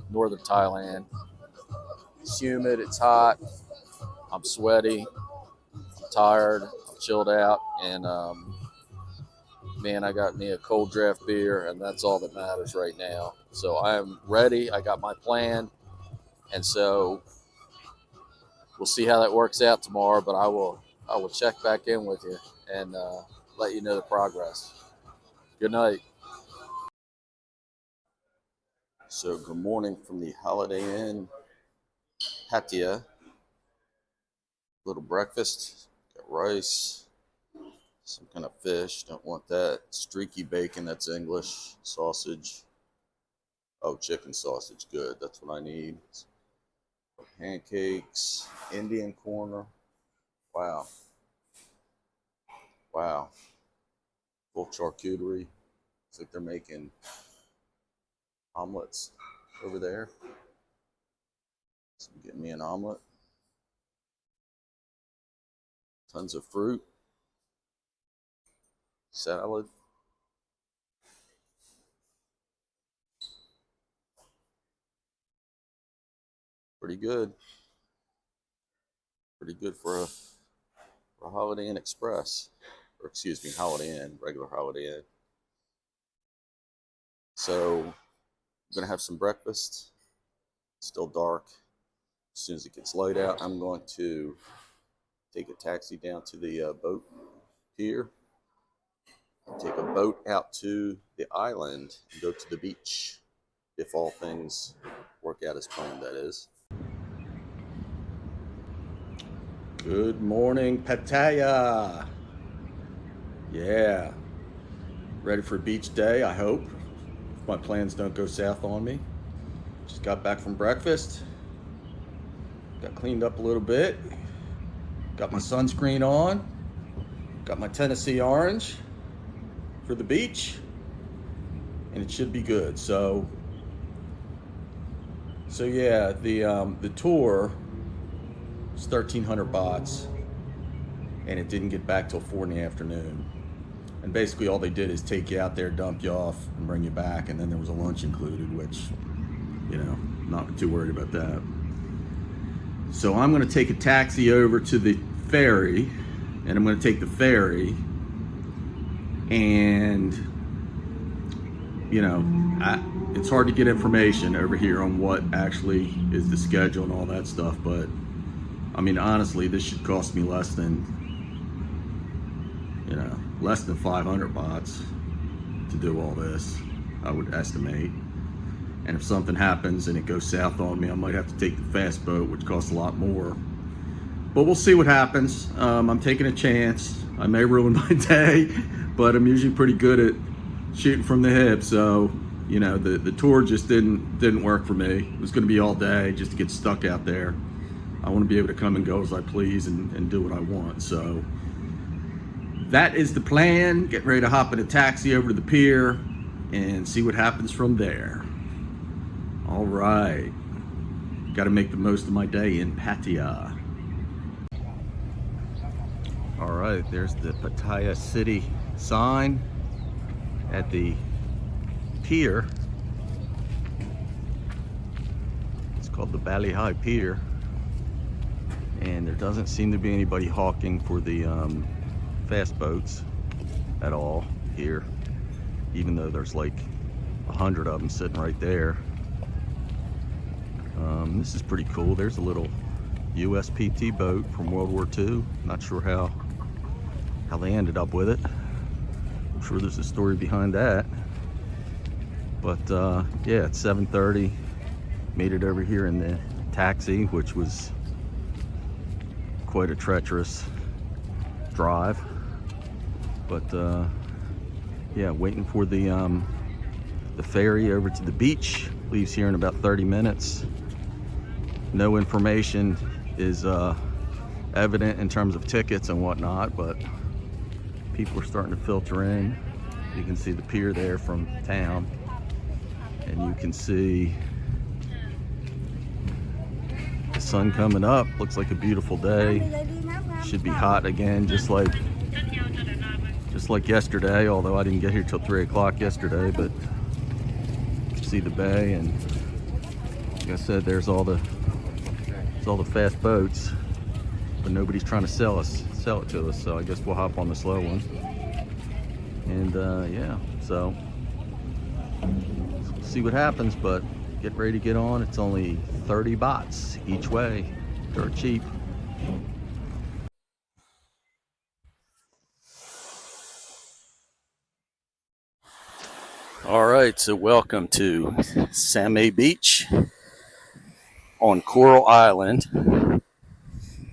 northern Thailand. It's humid. It's hot. I'm sweaty. I'm tired. I'm chilled out, and man, I got me a cold draft beer, and that's all that matters right now. So I am ready. I got my plan, and so we'll see how that works out tomorrow. But I will check back in with you and let you know the progress. Good night. So good morning from the Holiday Inn Pattaya. Little breakfast. Got rice, some kind of fish. Don't want that. Streaky bacon. That's English. Sausage. Oh, chicken sausage. Good. That's what I need. Pancakes. Indian corner. Wow. Wow. Full charcuterie. Looks like they're making omelets over there. So I'm getting me an omelet. Tons of fruit. Salad. Pretty good. Pretty good for a Holiday Inn Express. Or excuse me, Holiday Inn, regular Holiday Inn. So I'm gonna have some breakfast. It's still dark. As soon as it gets light out, I'm going to take a taxi down to the boat pier. Take a boat out to the island and go to the beach. If all things work out as planned, that is. Good morning, Pattaya. Yeah. Ready for beach day, I hope. If my plans don't go south on me. Just got back from breakfast. Got cleaned up a little bit. Got my sunscreen on. Got my Tennessee orange for the beach. And it should be good. So yeah, the tour was 1,300 bahts, and it didn't get back till 4 in the afternoon. And basically all they did is take you out there, dump you off, and bring you back, and then there was a lunch included, which, not too worried about that. So I'm going to take a taxi over to the ferry, and I'm going to take the ferry, and it's hard to get information over here on what actually is the schedule and all that stuff, but I mean, honestly, this should cost me less than 500 bahts to do all this, I would estimate. And if something happens and it goes south on me, I might have to take the fast boat, which costs a lot more. But we'll see what happens. I'm taking a chance. I may ruin my day, but I'm usually pretty good at shooting from the hip. So, the tour just didn't work for me. It was going to be all day just to get stuck out there. I want to be able to come and go as I please and do what I want. So that is the plan. Get ready to hop in a taxi over to the pier and see what happens from there. All right. Got to make the most of my day in Pattaya. All right, there's the Pattaya City sign at the pier. It's called the Bali High Pier. And there doesn't seem to be anybody hawking for the fast boats at all here, even though there's like 100 of them sitting right there. This is pretty cool. There's a little USPT boat from World War II. Not sure how they ended up with it. I'm sure there's a story behind that. But yeah, it's 7:30. Made it over here in the taxi, which was quite a treacherous drive. But yeah, waiting for the ferry over to the beach. Leaves here in about 30 minutes. No information is evident in terms of tickets and whatnot, but people are starting to filter in. You can see the pier there from town, and you can see the sun coming up. Looks like a beautiful day. Should be hot again, just like yesterday, although I didn't get here till 3 o'clock yesterday. But you can see the bay, and like I said, there's all the fast boats, but nobody's trying to sell it to us, so I guess we'll hop on the slow one. And yeah, so we'll see what happens, but get ready to get on. It's only 30 bahts each way. Dirt cheap. All right, so welcome to Chiang Beach on Coral Island,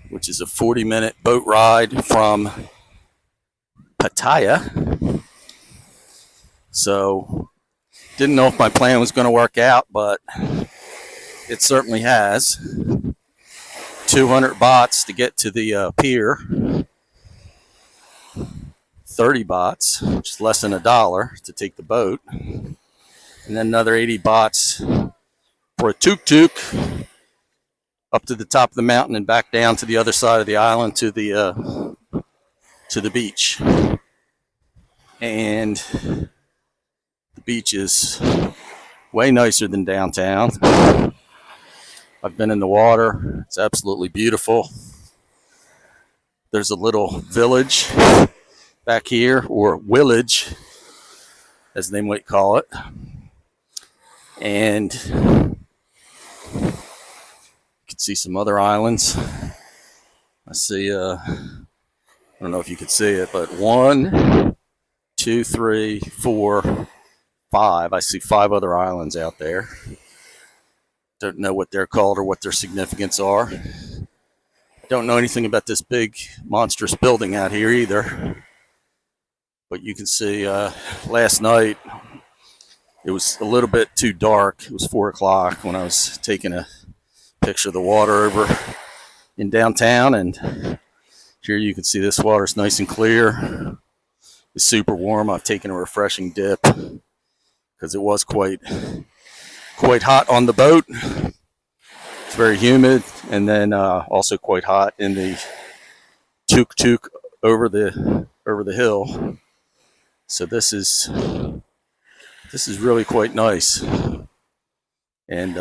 which is a 40-minute boat ride from Pattaya. So didn't know if my plan was going to work out, but it certainly has. 200 bahts to get to the pier, 30 bahts, which is less than $1 to take the boat, and then another 80 bahts for a tuk-tuk up to the top of the mountain and back down to the other side of the island to the beach. And the beach is way nicer than downtown. I've been in the water. It's absolutely beautiful. There's a little village back here, or village, as they might call it. And you can see some other islands. I see, I don't know if you could see it, but 1, 2, 3, 4, 5. I see 5 other islands out there. Don't know what they're called or what their significance are. Don't know anything about this big monstrous building out here either. But you can see last night it was a little bit too dark. It was 4 o'clock when I was taking a picture of the water over in downtown, and here you can see this water's nice and clear. It's super warm. I've taken a refreshing dip because it was quite hot on the boat. It's very humid, and then also quite hot in the tuk-tuk over the hill. So this is really quite nice, and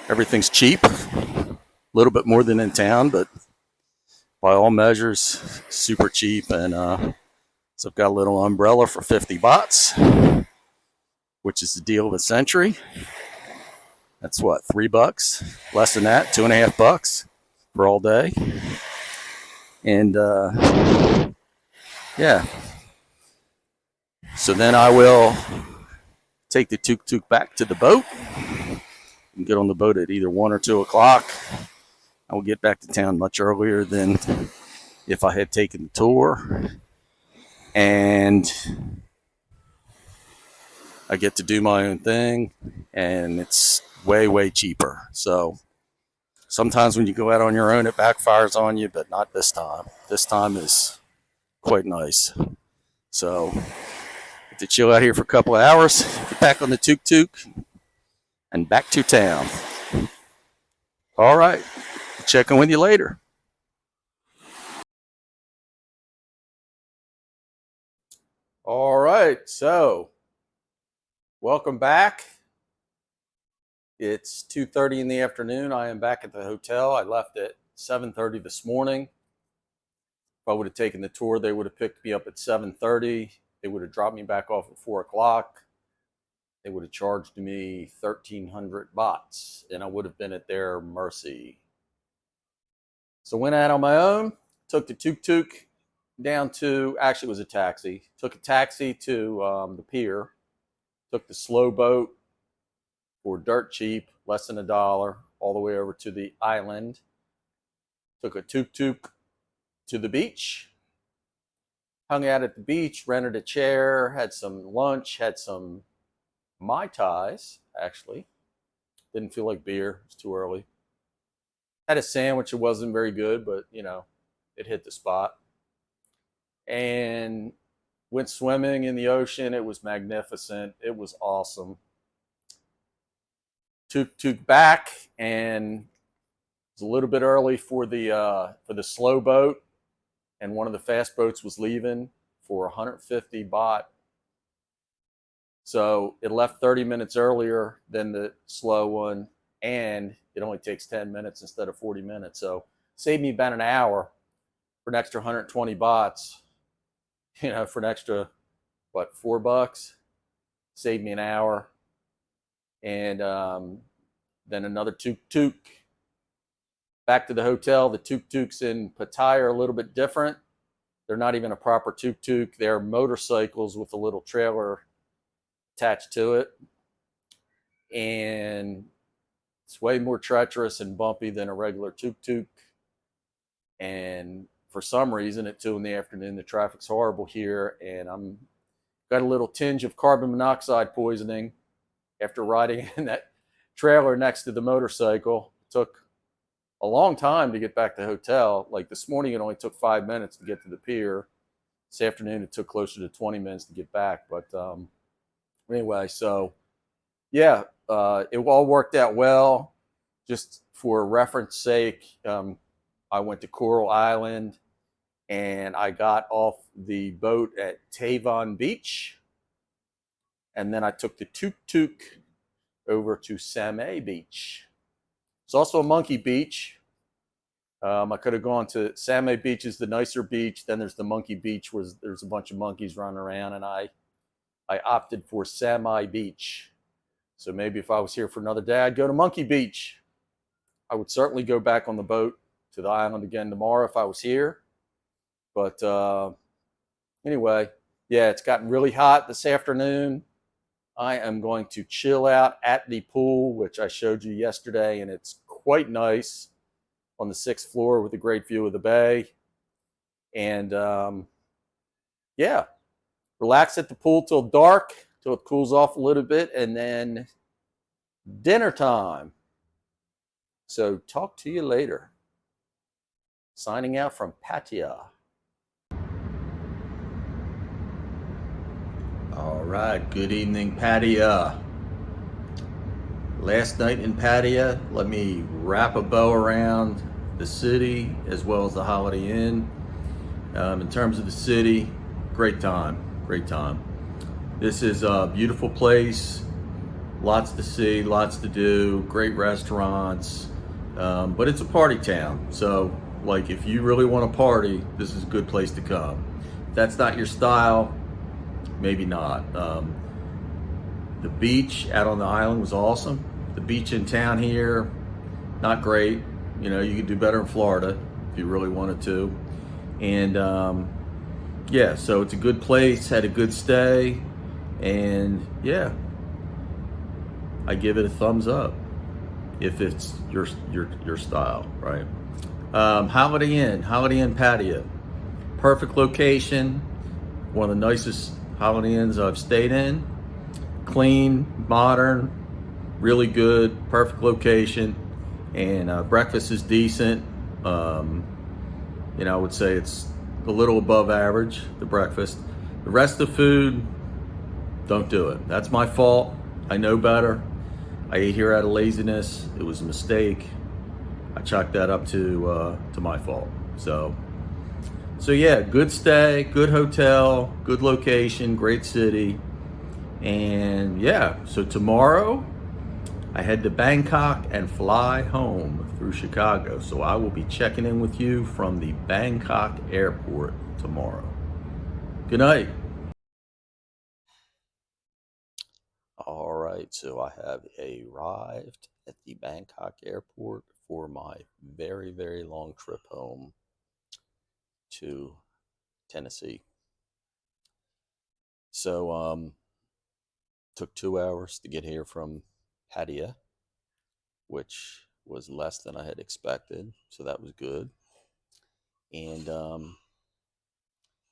everything's cheap. A little bit more than in town, but by all measures, super cheap. And so I've got a little umbrella for 50 bahts, which is the deal of the century. That's what, $3? Less than that, $2.50 for all day. And yeah. So then I will take the tuk-tuk back to the boat and get on the boat at either 1 or 2 o'clock. I will get back to town much earlier than if I had taken the tour. And I get to do my own thing, and it's way cheaper. So sometimes when you go out on your own, it backfires on you, but not this time. This time is quite nice. So get to chill out here for a couple of hours, get back on the tuk-tuk, and back to town. All right, check in with you later. All right, so welcome back. It's 2:30 in the afternoon. I am back at the hotel. I left at 7:30 this morning. If I would have taken the tour, they would have picked me up at 7:30. They would have dropped me back off at 4 o'clock. They would have charged me 1,300 bahts, and I would have been at their mercy. So went out on my own, took the tuk-tuk down to, actually it was a taxi, took a taxi to the pier, took the slow boat for dirt cheap, less than $1, all the way over to the island, took a tuk-tuk to the beach, hung out at the beach, rented a chair, had some lunch, had some Mai Tais, actually. Didn't feel like beer, it was too early. Had a sandwich, it wasn't very good, but you know, it hit the spot. And went swimming in the ocean. It was magnificent. It was awesome. Tuk back, and it was a little bit early for the slow boat, and one of the fast boats was leaving for 150 baht. So it left 30 minutes earlier than the slow one, and it only takes 10 minutes instead of 40 minutes. So saved me about an hour for an extra 120 bahts. for an extra, what, $4, saved me an hour. And then another tuk-tuk back to the hotel. The tuk-tuks in Pattaya are a little bit different. They're not even a proper tuk-tuk. They're motorcycles with a little trailer attached to it. And it's way more treacherous and bumpy than a regular tuk-tuk. And for some reason, at 2 in the afternoon, the traffic's horrible here, and I'm got a little tinge of carbon monoxide poisoning after riding in that trailer next to the motorcycle. It took a long time to get back to the hotel. Like this morning, it only took 5 minutes to get to the pier. This afternoon, it took closer to 20 minutes to get back. But anyway, so yeah, it all worked out well. Just for reference sake, I went to Coral Island, and I got off the boat at Thailand Beach, and then I took the tuk-tuk over to Chiang Beach. It's also a monkey beach. I could have gone to Chiang Beach, is the nicer beach. Then there's the monkey beach where there's a bunch of monkeys running around, and I opted for Chiang Beach. So maybe if I was here for another day, I'd go to Monkey Beach. I would certainly go back on the boat to the island again tomorrow if I was here. But anyway, yeah, it's gotten really hot this afternoon. I am going to chill out at the pool, which I showed you yesterday, and it's quite nice on the 6th floor with a great view of the bay. And yeah, relax at the pool till dark, till it cools off a little bit, and then dinner time. So talk to you later. Signing out from Pattaya. All right, good evening, Pattaya. Last night in Pattaya, let me wrap a bow around the city as well as the Holiday Inn. In terms of the city, great time, great time. This is a beautiful place, lots to see, lots to do, great restaurants, but it's a party town. So, like, if you really want to party, this is a good place to come. If that's not your style, maybe not. The beach out on the island was awesome. The beach in town here, not great. You could do better in Florida if you really wanted to. And yeah, so it's a good place, had a good stay, and yeah, I give it a thumbs up if it's your style, right? Holiday Inn Pattaya, perfect location, one of the nicest Holiday Inns I've stayed in. Clean, modern, really good, perfect location, and breakfast is decent. I would say it's a little above average, the breakfast. The rest of the food, don't do it. That's my fault. I know better. I ate here out of laziness. It was a mistake. I chalked that up to my fault. So yeah, good stay, good hotel, good location, great city. And yeah, so tomorrow I head to Bangkok and fly home through Chicago. So I will be checking in with you from the Bangkok airport tomorrow. Good night. All right, so I have arrived at the Bangkok airport for my very, very long trip home to Tennessee. So took 2 hours to get here from Pattaya, which was less than I had expected, so that was good. And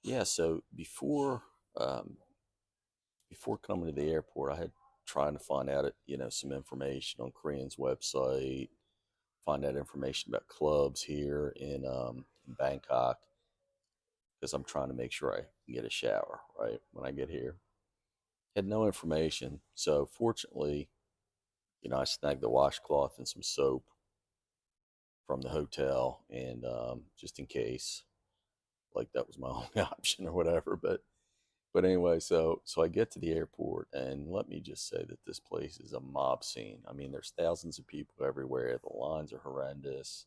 yeah, so before coming to the airport, I had trying to find out some information on Korean's website, find out information about clubs here in Bangkok, because I'm trying to make sure I can get a shower right when I get here. Had no information, so fortunately, I snagged the washcloth and some soap from the hotel, and just in case, like that was my only option or whatever. But anyway, so I get to the airport, and let me just say that this place is a mob scene. I mean, there's thousands of people everywhere. The lines are horrendous.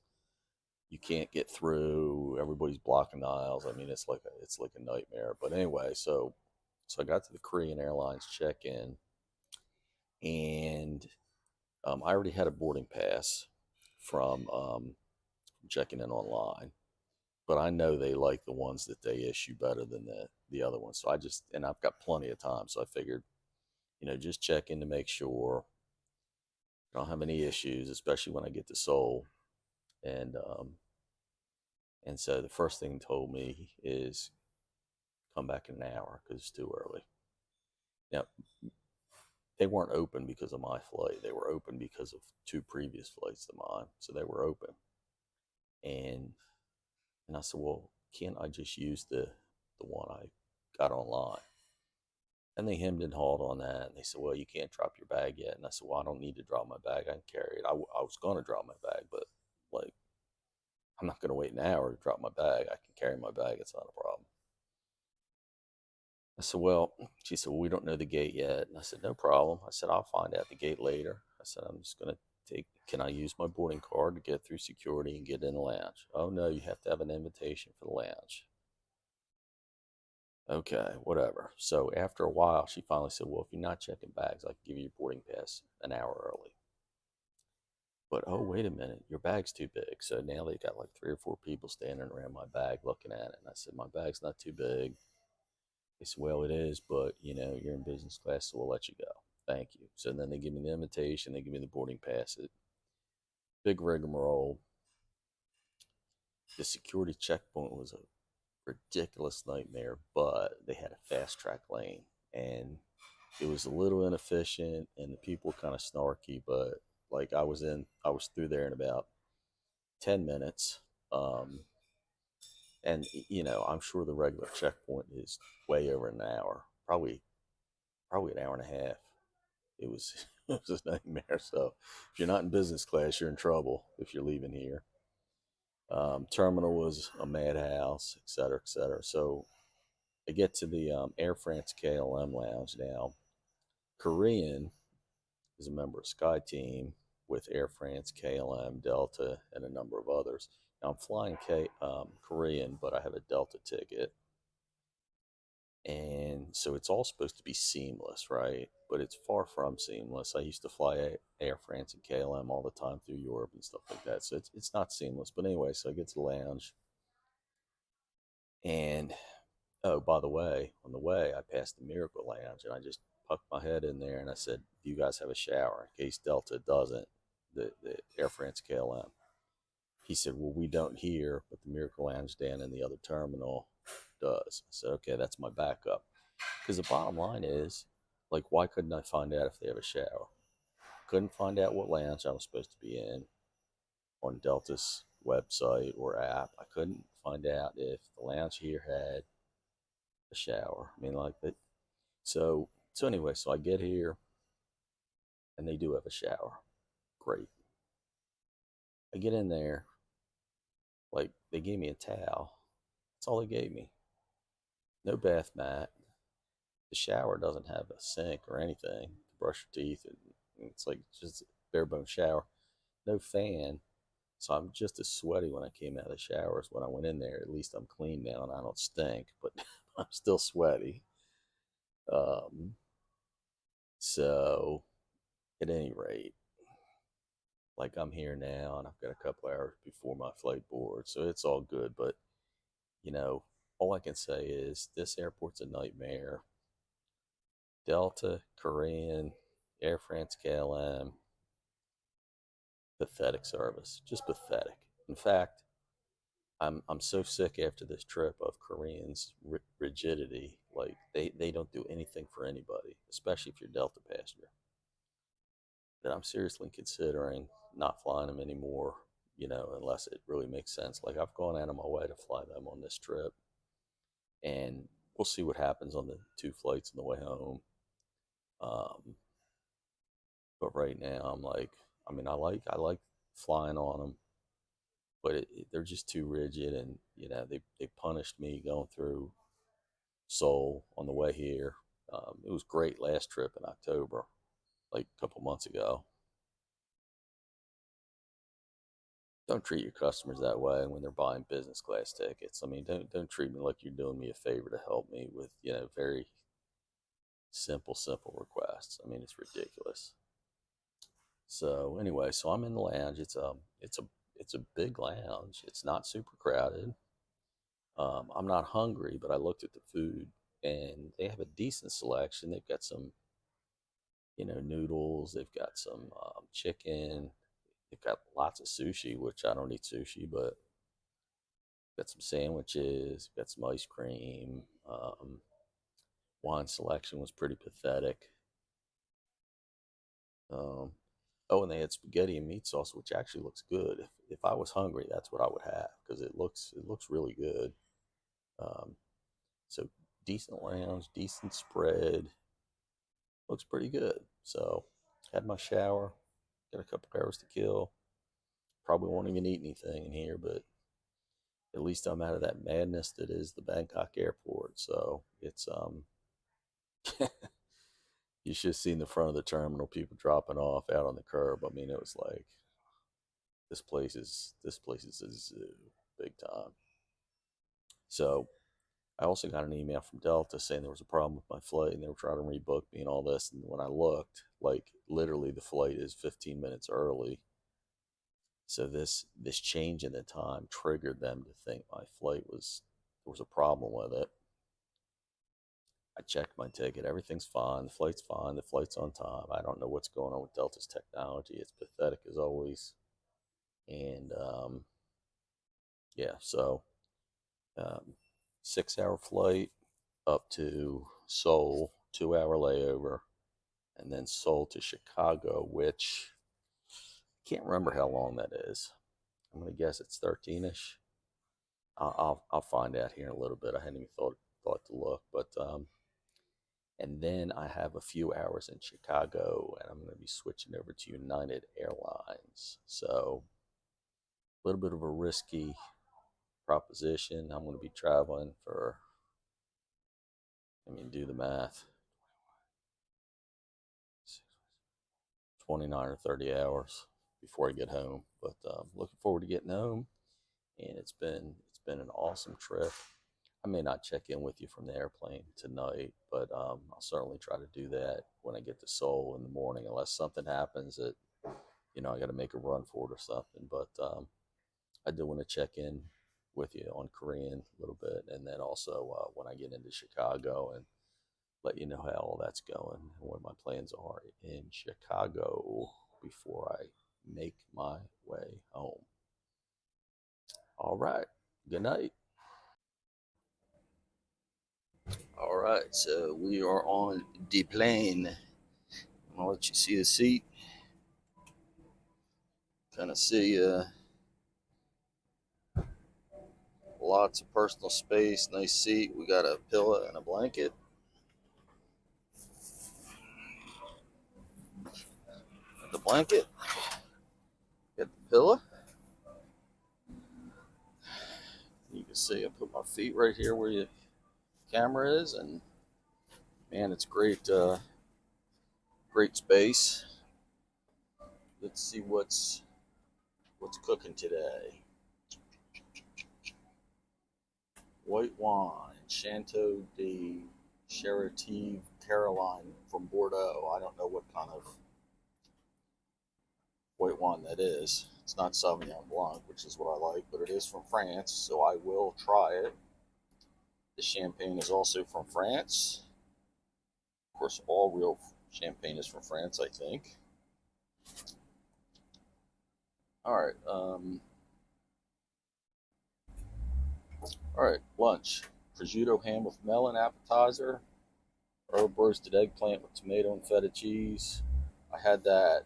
you can't get through. Everybody's blocking the aisles. I mean, it's like a nightmare. But anyway, so I got to the Korean Airlines check-in, and I already had a boarding pass from checking in online. But I know they like the ones that they issue better than the other ones. So and I've got plenty of time. So I figured, just check in to make sure I don't have any issues, especially when I get to Seoul. And and so the first thing told me is come back in an hour because it's too early. Now they weren't open because of my flight; they were open because of two previous flights to mine. So they were open, and I said, well, can't I just use the one I got online? And they hemmed and hawed on that. And they said, well, you can't drop your bag yet. And I said, well, I don't need to drop my bag. I can carry it. I was going to drop my bag, but like, I'm not going to wait an hour to drop my bag. I can carry my bag. It's not a problem. I said, well, she said, well, we don't know the gate yet. And I said, no problem. I said, I'll find out the gate later. I said, I'm just going to can I use my boarding card to get through security and get in the lounge? Oh, no, you have to have an invitation for the lounge. Okay, whatever. So after a while, she finally said, well, if you're not checking bags, I can give you your boarding pass an hour early. But oh, wait a minute, your bag's too big. So now they got like three or four people standing around my bag looking at it. And I said, my bag's not too big. They said, well, it is, but you're in business class, so we'll let you go. Thank you. So then they give me the invitation, they give me the boarding pass. Big rigmarole. The security checkpoint was a ridiculous nightmare, but they had a fast track lane. And it was a little inefficient and the people were kind of snarky, but like I was through there in about 10 minutes. Um, and I'm sure the regular checkpoint is way over an hour, probably an hour and a half. It was it was a nightmare. So if you're not in business class, you're in trouble if you're leaving here. Terminal was a madhouse, et cetera, et cetera. So I get to the Air France KLM lounge now. Korean is a member of Sky Team with Air France, KLM, Delta, and a number of others. Now I'm flying Korean, but I have a Delta ticket, and so it's all supposed to be seamless, right? But it's far from seamless. I used to fly Air France and KLM all the time through Europe and stuff like that, so it's not seamless. But anyway, so I get to the lounge, and oh, by the way, on the way I passed the Miracle Lounge, and I just poked my head in there and I said, "Do you guys have a shower in case Delta doesn't?" The Air France KLM. He said, well, we don't here, but the Miracle Lounge down in the other terminal does. I said, okay, that's my backup. Because the bottom line is, like, why couldn't I find out if they have a shower? Couldn't find out what lounge I was supposed to be in on Delta's website or app. I couldn't find out if the lounge here had a shower. I mean, like that. So anyway, so I get here and they do have a shower. Great. I get in there, like they gave me a towel. That's all they gave me. No bath mat. The shower doesn't have a sink or anything to brush your teeth. It's like just a bare bone shower. No fan. So I'm just as sweaty when I came out of the shower as when I went in there. At least I'm clean now and I don't stink, but I'm still sweaty. Um, so at any rate, like I'm here now and I've got a couple hours before my flight board. So it's all good. But, you know, all I can say is this airport's a nightmare. Delta, Korean, Air France, KLM, pathetic service, just pathetic. In fact, I'm so sick after this trip of Koreans' rigidity. Like they don't do anything for anybody, especially if you're Delta passenger. That I'm seriously considering not flying them anymore. Unless it really makes sense. Like I've gone out of my way to fly them on this trip, and we'll see what happens on the two flights on the way home. Um, but right now, I'm like, I mean, I like flying on them, but they're just too rigid, and they punished me going through Seoul on the way here. It was great last trip in October, like a couple months ago. don't treat your customers that way when they're buying business class tickets. I mean, don't treat me like you're doing me a favor to help me with, very simple requests. I mean, it's ridiculous. So anyway, so I'm in the lounge. It's a big lounge. It's not super crowded. I'm not hungry, but I looked at the food and they have a decent selection. They've got some, noodles. They've got some chicken. They've got lots of sushi, which I don't eat sushi, but got some sandwiches. Got some ice cream. Wine selection was pretty pathetic. Um, oh, and they had spaghetti and meat sauce, which actually looks good. If I was hungry, that's what I would have because it looks really good. Um, so decent lounge, decent spread, looks pretty good. So had my shower, got a couple hours to kill. Probably won't even eat anything in here, but at least I'm out of that madness that is the Bangkok airport. So it's you should have seen the front of the terminal, people dropping off out on the curb. I mean, it was like this place is a zoo, big time. So I also got an email from Delta saying there was a problem with my flight and they were trying to rebook me and all this. And when I looked, like literally the flight is 15 minutes early. So this change in the time triggered them to think my flight was there was a problem with it. I checked my ticket, everything's fine, the flight's on time. I don't know what's going on with Delta's technology. It's pathetic as always. And yeah, so um, 6 hour flight up to Seoul, 2 hour layover, and then Seoul to Chicago, which I can't remember how long that is. I'm gonna guess it's 13ish. I'll find out here in a little bit. I hadn't even thought to look, but and then I have a few hours in Chicago, and I'm going to be switching over to United Airlines. So a little bit of a risky proposition. I'm going to be traveling for, I mean, do the math, 29 or 30 hours before I get home. But looking forward to getting home, and it's been an awesome trip. I may not check in with you from the airplane tonight, but I'll certainly try to do that when I get to Seoul in the morning, unless something happens that I got to make a run for it or something. But I do want to check in with you on Korean a little bit, and then also when I get into Chicago and let you know how all that's going and what my plans are in Chicago before I make my way home. All right. Good night. All right. So we are on the plane. I'll let you see the seat. Kind of see lots of personal space. Nice seat. We got a pillow and a blanket. The blanket. Get the pillow. You can see I put my feet right here where your camera is, and man, it's great. Great space. Let's see what's cooking today. White wine, Chateau de Charitive Caroline from Bordeaux. I don't know what kind of white wine that is. It's not Sauvignon Blanc, which is what I like, but it is from France, so I will try it. The champagne is also from France. Of course, all real champagne is from France, I think. All right. All right. Lunch: prosciutto ham with melon appetizer, herb roasted eggplant with tomato and feta cheese. I had that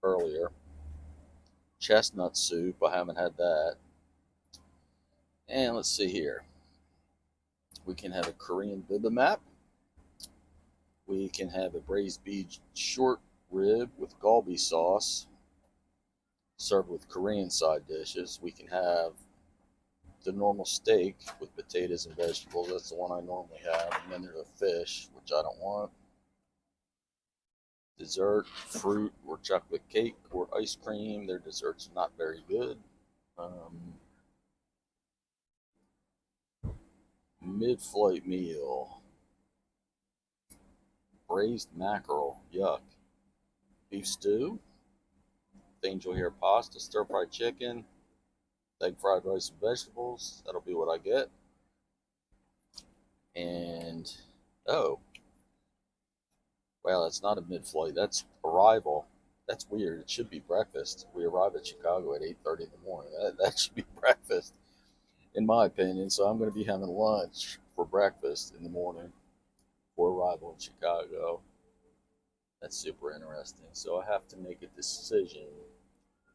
earlier. Chestnut soup. I haven't had that. And let's see here. We can have a Korean bibimbap. We can have a braised beef short rib with galbi sauce, served with Korean side dishes. We can have the normal steak with potatoes and vegetables. That's the one I normally have. And then there's a fish, which I don't want. Dessert, fruit, or chocolate cake, or ice cream. Their desserts are not very good. Um, Mid-flight meal: braised mackerel, yuck. Beef stew, angel hair pasta, stir-fried chicken, egg fried rice and vegetables. That'll be what I get. And oh, well, that's not a mid-flight. That's arrival. That's weird. It should be breakfast. We arrive at Chicago at 8:30 in the morning. That should be breakfast, in my opinion. So I'm going to be having lunch for breakfast in the morning for arrival in Chicago. That's super interesting. So I have to make a decision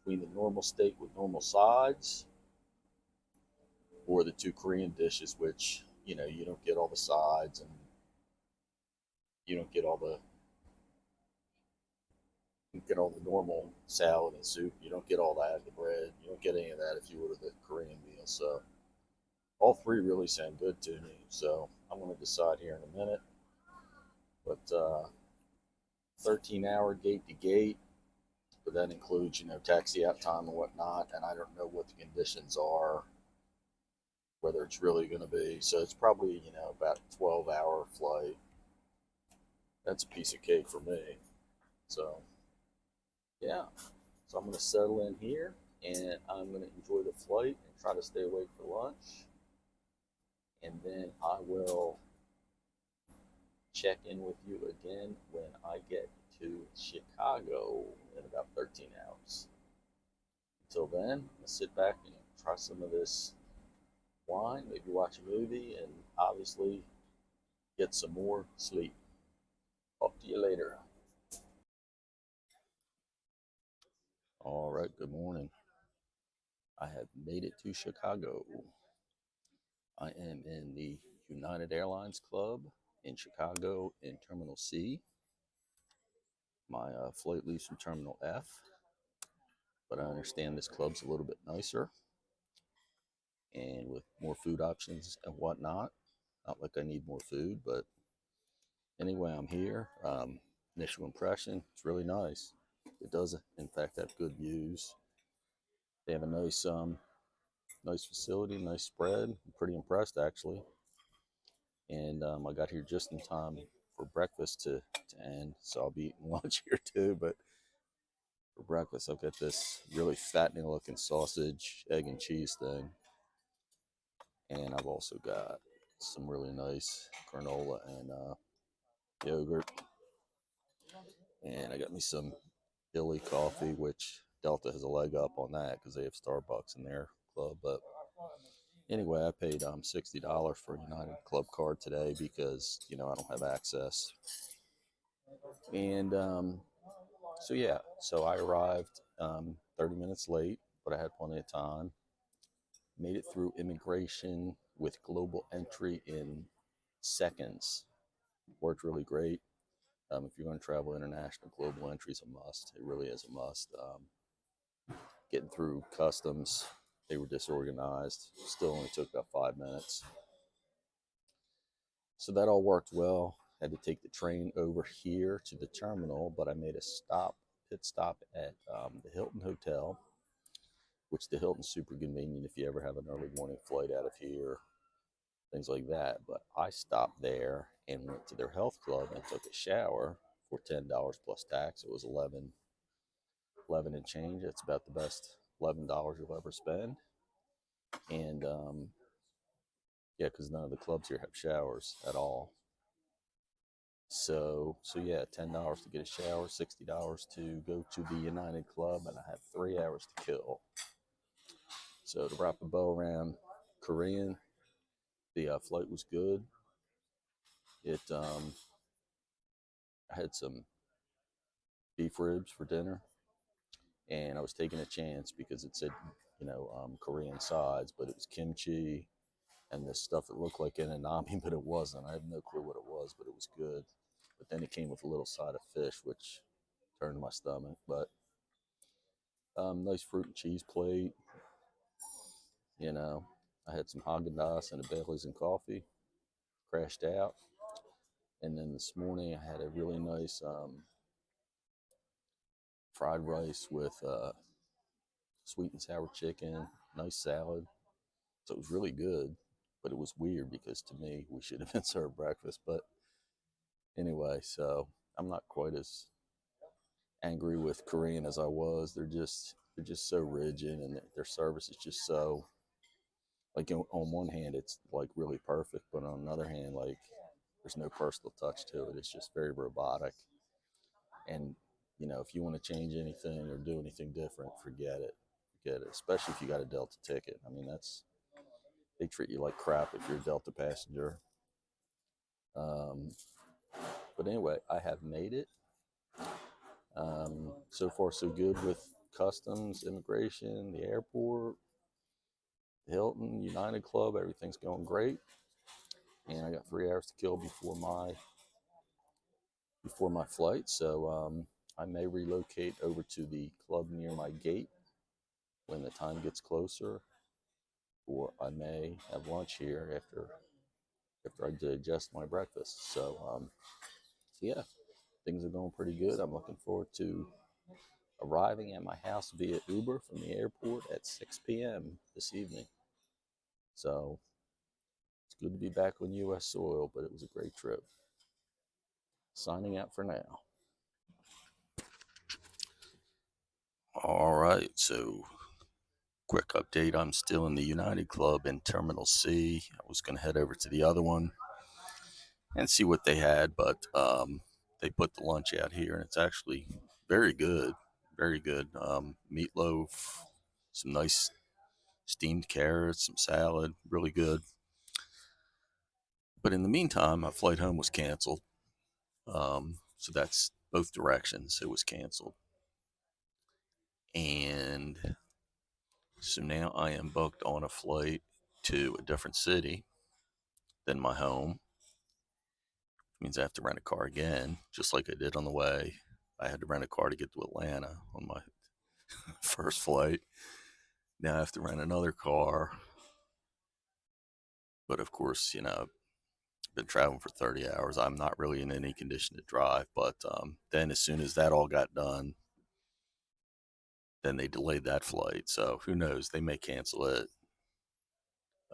between the normal steak with normal sides or the two Korean dishes, which you don't get all the sides and you don't get all the you get all the normal salad and soup. You don't get all that, the bread. You don't get any of that if you order the Korean meal. So all three really sound good to me. So I'm going to decide here in a minute. But 13-hour gate to gate, but that includes taxi out time and whatnot. And I don't know what the conditions are, whether it's really going to be. So it's probably about a 12-hour flight. That's a piece of cake for me. So yeah, so I'm going to settle in here and I'm going to enjoy the flight and try to stay awake for lunch. And then I will check in with you again when I get to Chicago in about 13 hours. Until then, I'm going to sit back and try some of this wine, maybe watch a movie, and obviously get some more sleep. Talk to you later. All right, good morning. I have made it to Chicago. I am in the United Airlines Club in Chicago in Terminal C. My flight leaves from Terminal F, but I understand this club's a little bit nicer and with more food options and whatnot. Not like I need more food, but anyway, I'm here. Initial impression, it's really nice. It does, in fact, have good views. They have a nice facility, nice spread. I'm pretty impressed, actually. And I got here just in time for breakfast to end, so I'll be eating lunch here too. But for breakfast, I've got this really fattening looking sausage, egg, and cheese thing. And I've also got some really nice granola and yogurt. And I got me some Illy coffee, which Delta has a leg up on that because they have Starbucks in their club. But anyway, I paid $60 for a United Club card today because I don't have access. And so yeah, so I arrived 30 minutes late, but I had plenty of time. Made it through immigration with global entry in seconds. Worked really great. If you're going to travel international, global entry is a must. It really is a must. Getting through customs, they were disorganized. Still only took about 5 minutes. So that all worked well. Had to take the train over here to the terminal, but I made a pit stop at the Hilton Hotel, which the Hilton's super convenient if you ever have an early morning flight out of here, things like that. But I stopped there and went to their health club and took a shower for $10 plus tax. It was 11 and change. That's about the best $11 you'll ever spend. And yeah, because none of the clubs here have showers at all. So yeah, $10 to get a shower, $60 to go to the United Club, and I have 3 hours to kill. So to wrap a bow around Korean, the flight was good. I had some beef ribs for dinner, and I was taking a chance because it said Korean sides, but it was kimchi and this stuff that looked like inanami, but it wasn't. I have no clue what it was, but it was good. But then it came with a little side of fish, which turned my stomach. But nice fruit and cheese plate. I had some Haagen-Dazs and a Bailey's and coffee. Crashed out, and then this morning I had a really nice fried rice with sweet and sour chicken, nice salad. So it was really good, but it was weird because to me we should have been served breakfast. But anyway, so I'm not quite as angry with Korean as I was. They're just so rigid, and their service is just so like on one hand it's like really perfect, but on another hand like there's no personal touch to it. It's just very robotic. And if you want to change anything or do anything different, forget it. Forget it. Especially if you got a Delta ticket. I mean, they treat you like crap if you're a Delta passenger. Um, but anyway, I have made it. So far, so good with customs, immigration, the airport, Hilton, United Club. Everything's going great, and I got 3 hours to kill before my flight. So I may relocate over to the club near my gate when the time gets closer, or I may have lunch here after I digest my breakfast. So yeah, things are going pretty good. I'm looking forward to arriving at my house via Uber from the airport at 6 p.m. this evening. So it's good to be back on U.S. soil, but it was a great trip. Signing out for now. All right, so quick update. I'm still in the United Club in Terminal C. I was going to head over to the other one and see what they had, but they put the lunch out here, and it's actually very good. Very good. Meatloaf, some nice steamed carrots, some salad, really good. But in the meantime, my flight home was canceled. So that's both directions. It was canceled. And so now I am booked on a flight to a different city than my home. Which means I have to rent a car again, just like I did on the way. I had to rent a car to get to Atlanta on my first flight. Now I have to rent another car. But of course, I've been traveling for 30 hours. I'm not really in any condition to drive. But then as soon as that all got done, then they delayed that flight. So who knows? They may cancel it.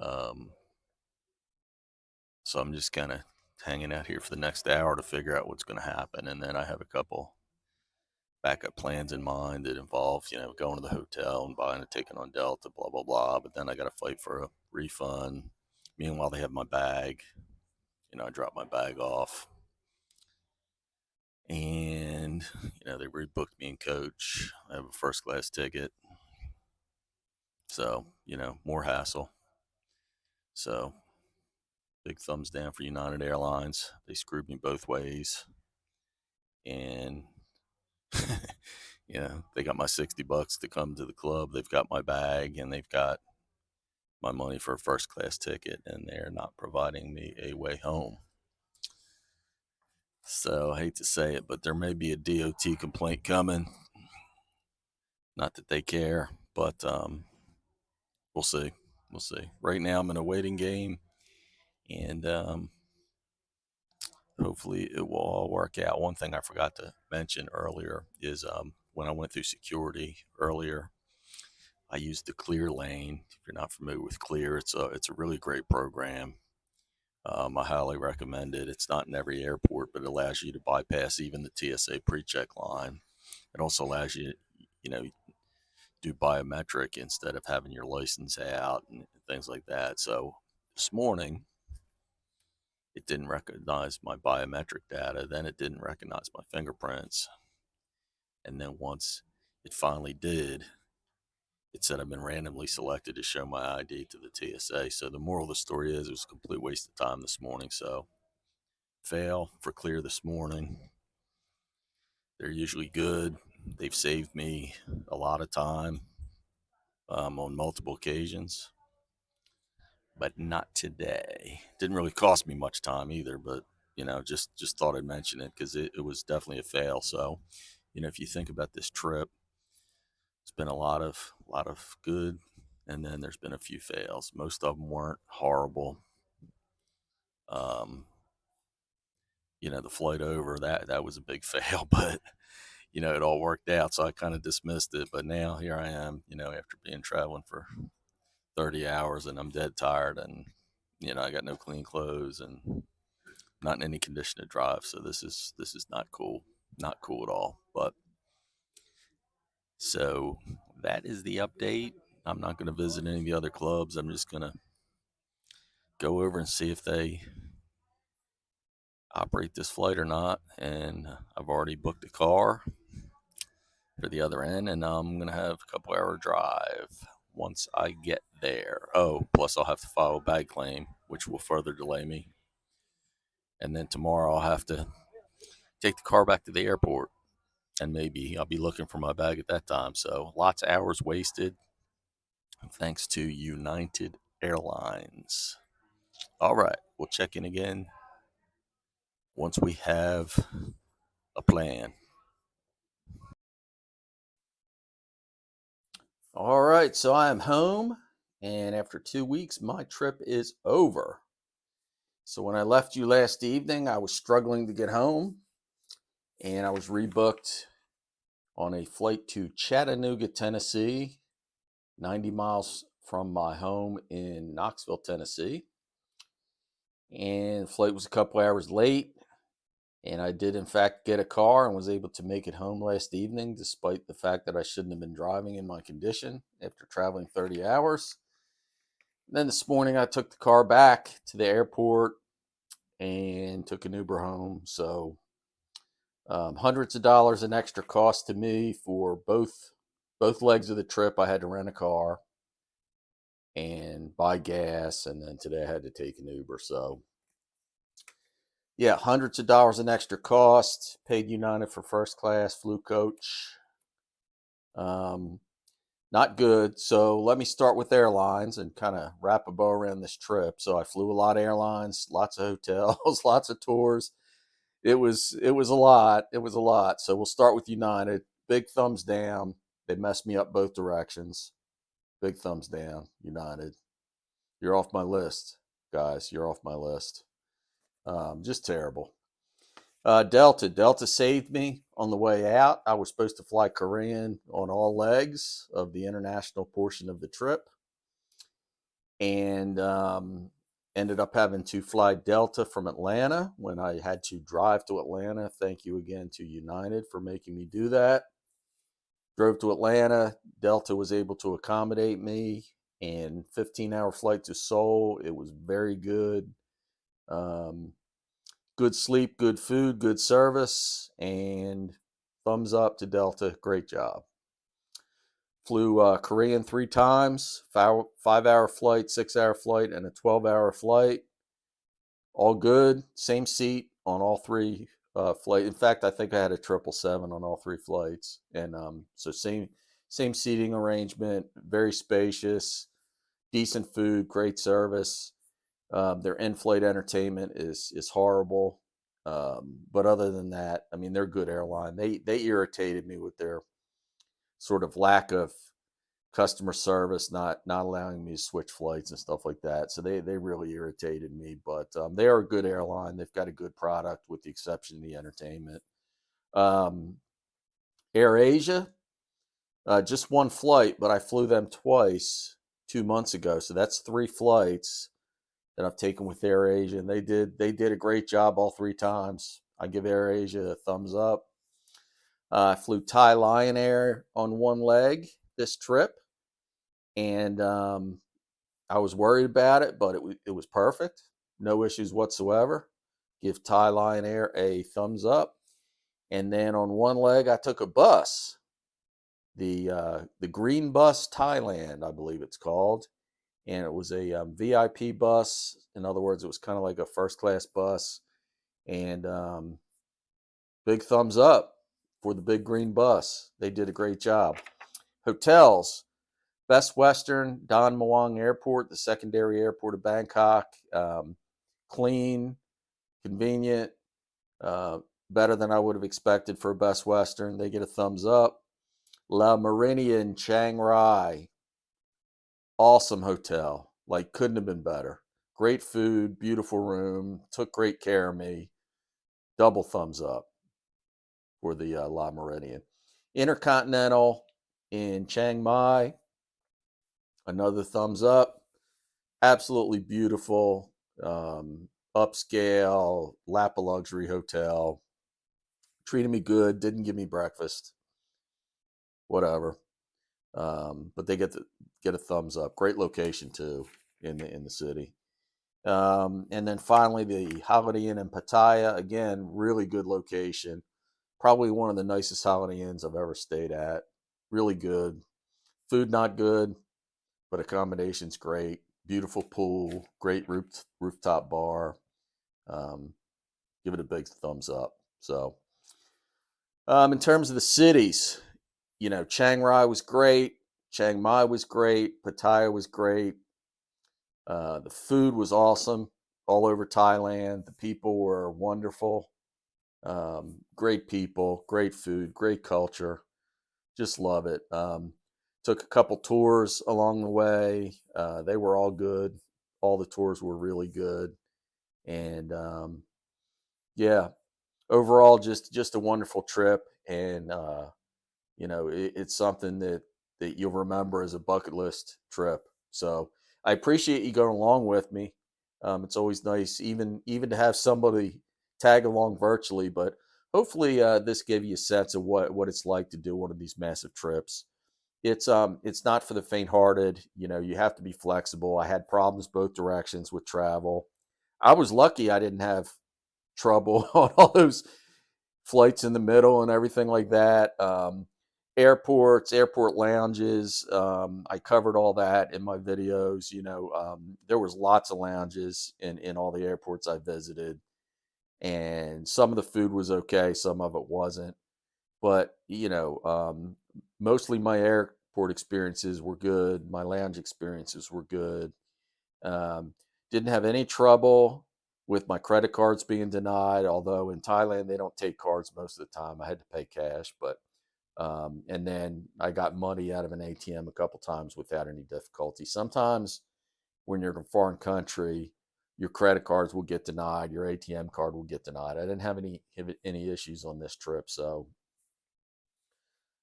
Um, so I'm just kind of hanging out here for the next hour to figure out what's going to happen. And then I have a couple backup plans in mind that involve, going to the hotel and buying a ticket on Delta, blah, blah, blah. But then I got to fight for a refund. Meanwhile, they have my bag. I dropped my bag off. And, they rebooked me in coach. I have a first class ticket. So, more hassle. So, big thumbs down for United Airlines. They screwed me both ways. And, they got my $60 to come to the club. They've got my bag and they've got my money for a first class ticket, and they're not providing me a way home. So I hate to say it, but there may be a DOT complaint coming. Not that they care, but we'll see. We'll see. Right now, I'm in a waiting game, and hopefully it will all work out. One thing I forgot to mention earlier is when I went through security earlier, I used the Clear lane. If you're not familiar with Clear, it's a really great program. I highly recommend it. It's not in every airport, but it allows you to bypass even the TSA pre-check line. It also allows you, do biometric instead of having your license out and things like that. So this morning, it didn't recognize my biometric data. Then it didn't recognize my fingerprints. And then once it finally did, it said I've been randomly selected to show my ID to the TSA. So the moral of the story is it was a complete waste of time this morning. So fail for Clear this morning. They're usually good. They've saved me a lot of time on multiple occasions, but not today. Didn't really cost me much time either, but just thought I'd mention it because it was definitely a fail. So, if you think about this trip, it's been a lot of good, and then there's been a few fails. Most of them weren't horrible. Um, the flight over that was a big fail, but it all worked out. So I kind of dismissed it. But now here I am, after being traveling for 30 hours and I'm dead tired, and I got no clean clothes and not in any condition to drive. So this is not cool. Not cool at all. But so that is the update. I'm not going to visit any of the other clubs. I'm just going to go over and see if they operate this flight or not. And I've already booked a car for the other end, and I'm going to have a couple hour drive once I get there. Oh, plus I'll have to file a bag claim, which will further delay me. And then tomorrow I'll have to take the car back to the airport, and maybe I'll be looking for my bag at that time. So lots of hours wasted thanks to United Airlines. All right, we'll check in again once we have a plan. All right, so I am home, and after 2 weeks, my trip is over. So when I left you last evening, I was struggling to get home, and I was rebooked on a flight to Chattanooga, Tennessee, 90 miles from my home in Knoxville, Tennessee. And the flight was a couple hours late, and I did in fact get a car and was able to make it home last evening, despite the fact that I shouldn't have been driving in my condition after traveling 30 hours. And then this morning I took the car back to the airport and took an Uber home. So hundreds of dollars in extra cost to me for both legs of the trip. I had to rent a car and buy gas, and then today I had to take an Uber. So yeah, hundreds of dollars in extra cost. Paid United for first class, flew coach. Um, Not good. So let me start with airlines and kind of wrap a bow around this trip. So I flew a lot of airlines, lots of hotels, lots of tours. It was a lot. It was a lot. So we'll start with United. Big thumbs down. They messed me up both directions. Big thumbs down, United. You're off my list, guys. You're off my list. Just terrible. Delta saved me on the way out. I was supposed to fly Korean on all legs of the international portion of the trip, and ended up having to fly Delta from Atlanta when I had to drive to Atlanta. Thank you again to United for making me do that. Drove to Atlanta. Delta was able to accommodate me, and 15-hour flight to Seoul. It was very good. Um, Good sleep, good food, good service, and thumbs up to Delta. Great job. Flew Korean 3 times, 5 hour flight, 6 hour flight, and a 12-hour flight. All good. Same seat on all three flights. In fact, I think I had a 777 on all three flights, and so same seating arrangement. Very spacious, decent food, great service. Their in-flight entertainment is horrible, but other than that, I mean, they're a good airline. They irritated me with their sort of lack of customer service, not allowing me to switch flights and stuff like that. So they really irritated me. But they are a good airline. They've got a good product, with the exception of the entertainment. Um, Air Asia, just one flight, but I flew them twice 2 months ago. So that's 3 flights that I've taken with AirAsia, and they did a great job all 3 times. I give AirAsia a thumbs up. I flew Thai Lion Air on one leg this trip, and I was worried about it, but it was perfect. No issues whatsoever. Give Thai Lion Air a thumbs up. And then on one leg, I took a bus, the Green Bus Thailand, I believe it's called, and it was a VIP bus. In other words, it was kind of like a first class bus. And big thumbs up for the big green bus. They did a great job. Hotels, Best Western, Don Muang Airport, the secondary airport of Bangkok. Clean, convenient, uh, better than I would have expected for a Best Western. They get a thumbs up. La Meridian, Chiang Mai, awesome hotel. Like, couldn't have been better. Great food, beautiful room, took great care of me. Double thumbs up for the La Meridian. Intercontinental in Chiang Mai, Another thumbs up. Absolutely beautiful, upscale, lap of luxury hotel. Treated me good, didn't give me breakfast, whatever. But they get a thumbs up. Great location too in the city. And then finally, the Holiday Inn in Pattaya. Again, really good location. Probably one of the nicest Holiday Inns I've ever stayed at. Really good. Food not good, but accommodations great. Beautiful pool, great rooftop bar. Um, Give it a big thumbs up. So, in terms of the cities, Chiang Rai was great. Chiang Mai was great. Pattaya was great. The food was awesome all over Thailand. The people were wonderful. Great people, great food, great culture. Just love it. Took a couple tours along the way. They were all good. All the tours were really good. And yeah, overall, just a wonderful trip. And it's something that you'll remember as a bucket list trip. So I appreciate you going along with me. It's always nice, even to have somebody tag along virtually. But hopefully, this gave you a sense of what it's like to do one of these massive trips. It's not for the faint-hearted. You have to be flexible. I had problems both directions with travel. I was lucky I didn't have trouble on all those flights in the middle and everything like that. Airports, airport lounges. I covered all that in my videos. There was lots of lounges in all the airports I visited, and some of the food was okay, some of it wasn't. But mostly my airport experiences were good. My lounge experiences were good. Um, didn't have any trouble with my credit cards being denied, although in Thailand they don't take cards most of the time. I had to pay cash, but and then I got money out of an ATM a couple times without any difficulty. Sometimes when you're in a foreign country, your credit cards will get denied, your ATM card will get denied. I didn't have any issues on this trip, so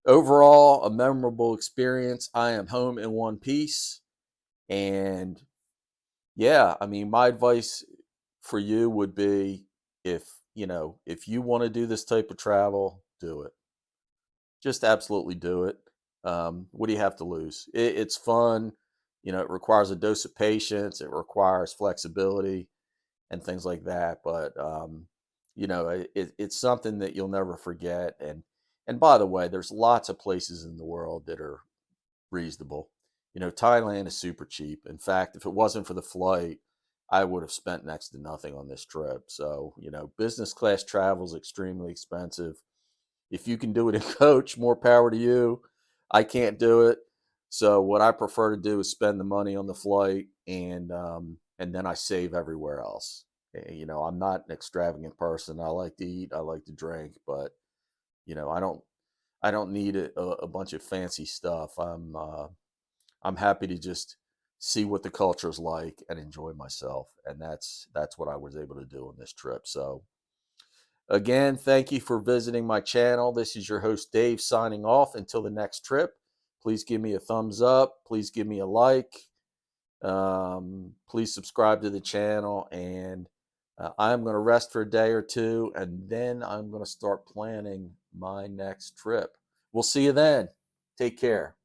overall a memorable experience. I am home in one piece, and yeah, I mean, my advice for you would be if you want to do this type of travel, do it. Just absolutely do it. What do you have to lose? It's fun. It requires a dose of patience. It requires flexibility and things like that. But it's something that you'll never forget. And by the way, there's lots of places in the world that are reasonable. Thailand is super cheap. In fact, if it wasn't for the flight, I would have spent next to nothing on this trip. So, business class travel is extremely expensive. If you can do it in coach, more power to you. I can't do it. So what I prefer to do is spend the money on the flight, and then I save everywhere else. I'm not an extravagant person. I like to eat, I like to drink, but I don't need a bunch of fancy stuff. I'm happy to just see what the culture is like and enjoy myself, and that's what I was able to do on this trip. So again, thank you for visiting my channel. This is your host Dave signing off. Until the next trip, please give me a thumbs up. Please give me a like. Please subscribe to the channel, and I'm going to rest for a day or two, and then I'm going to start planning my next trip. We'll see you then. Take care.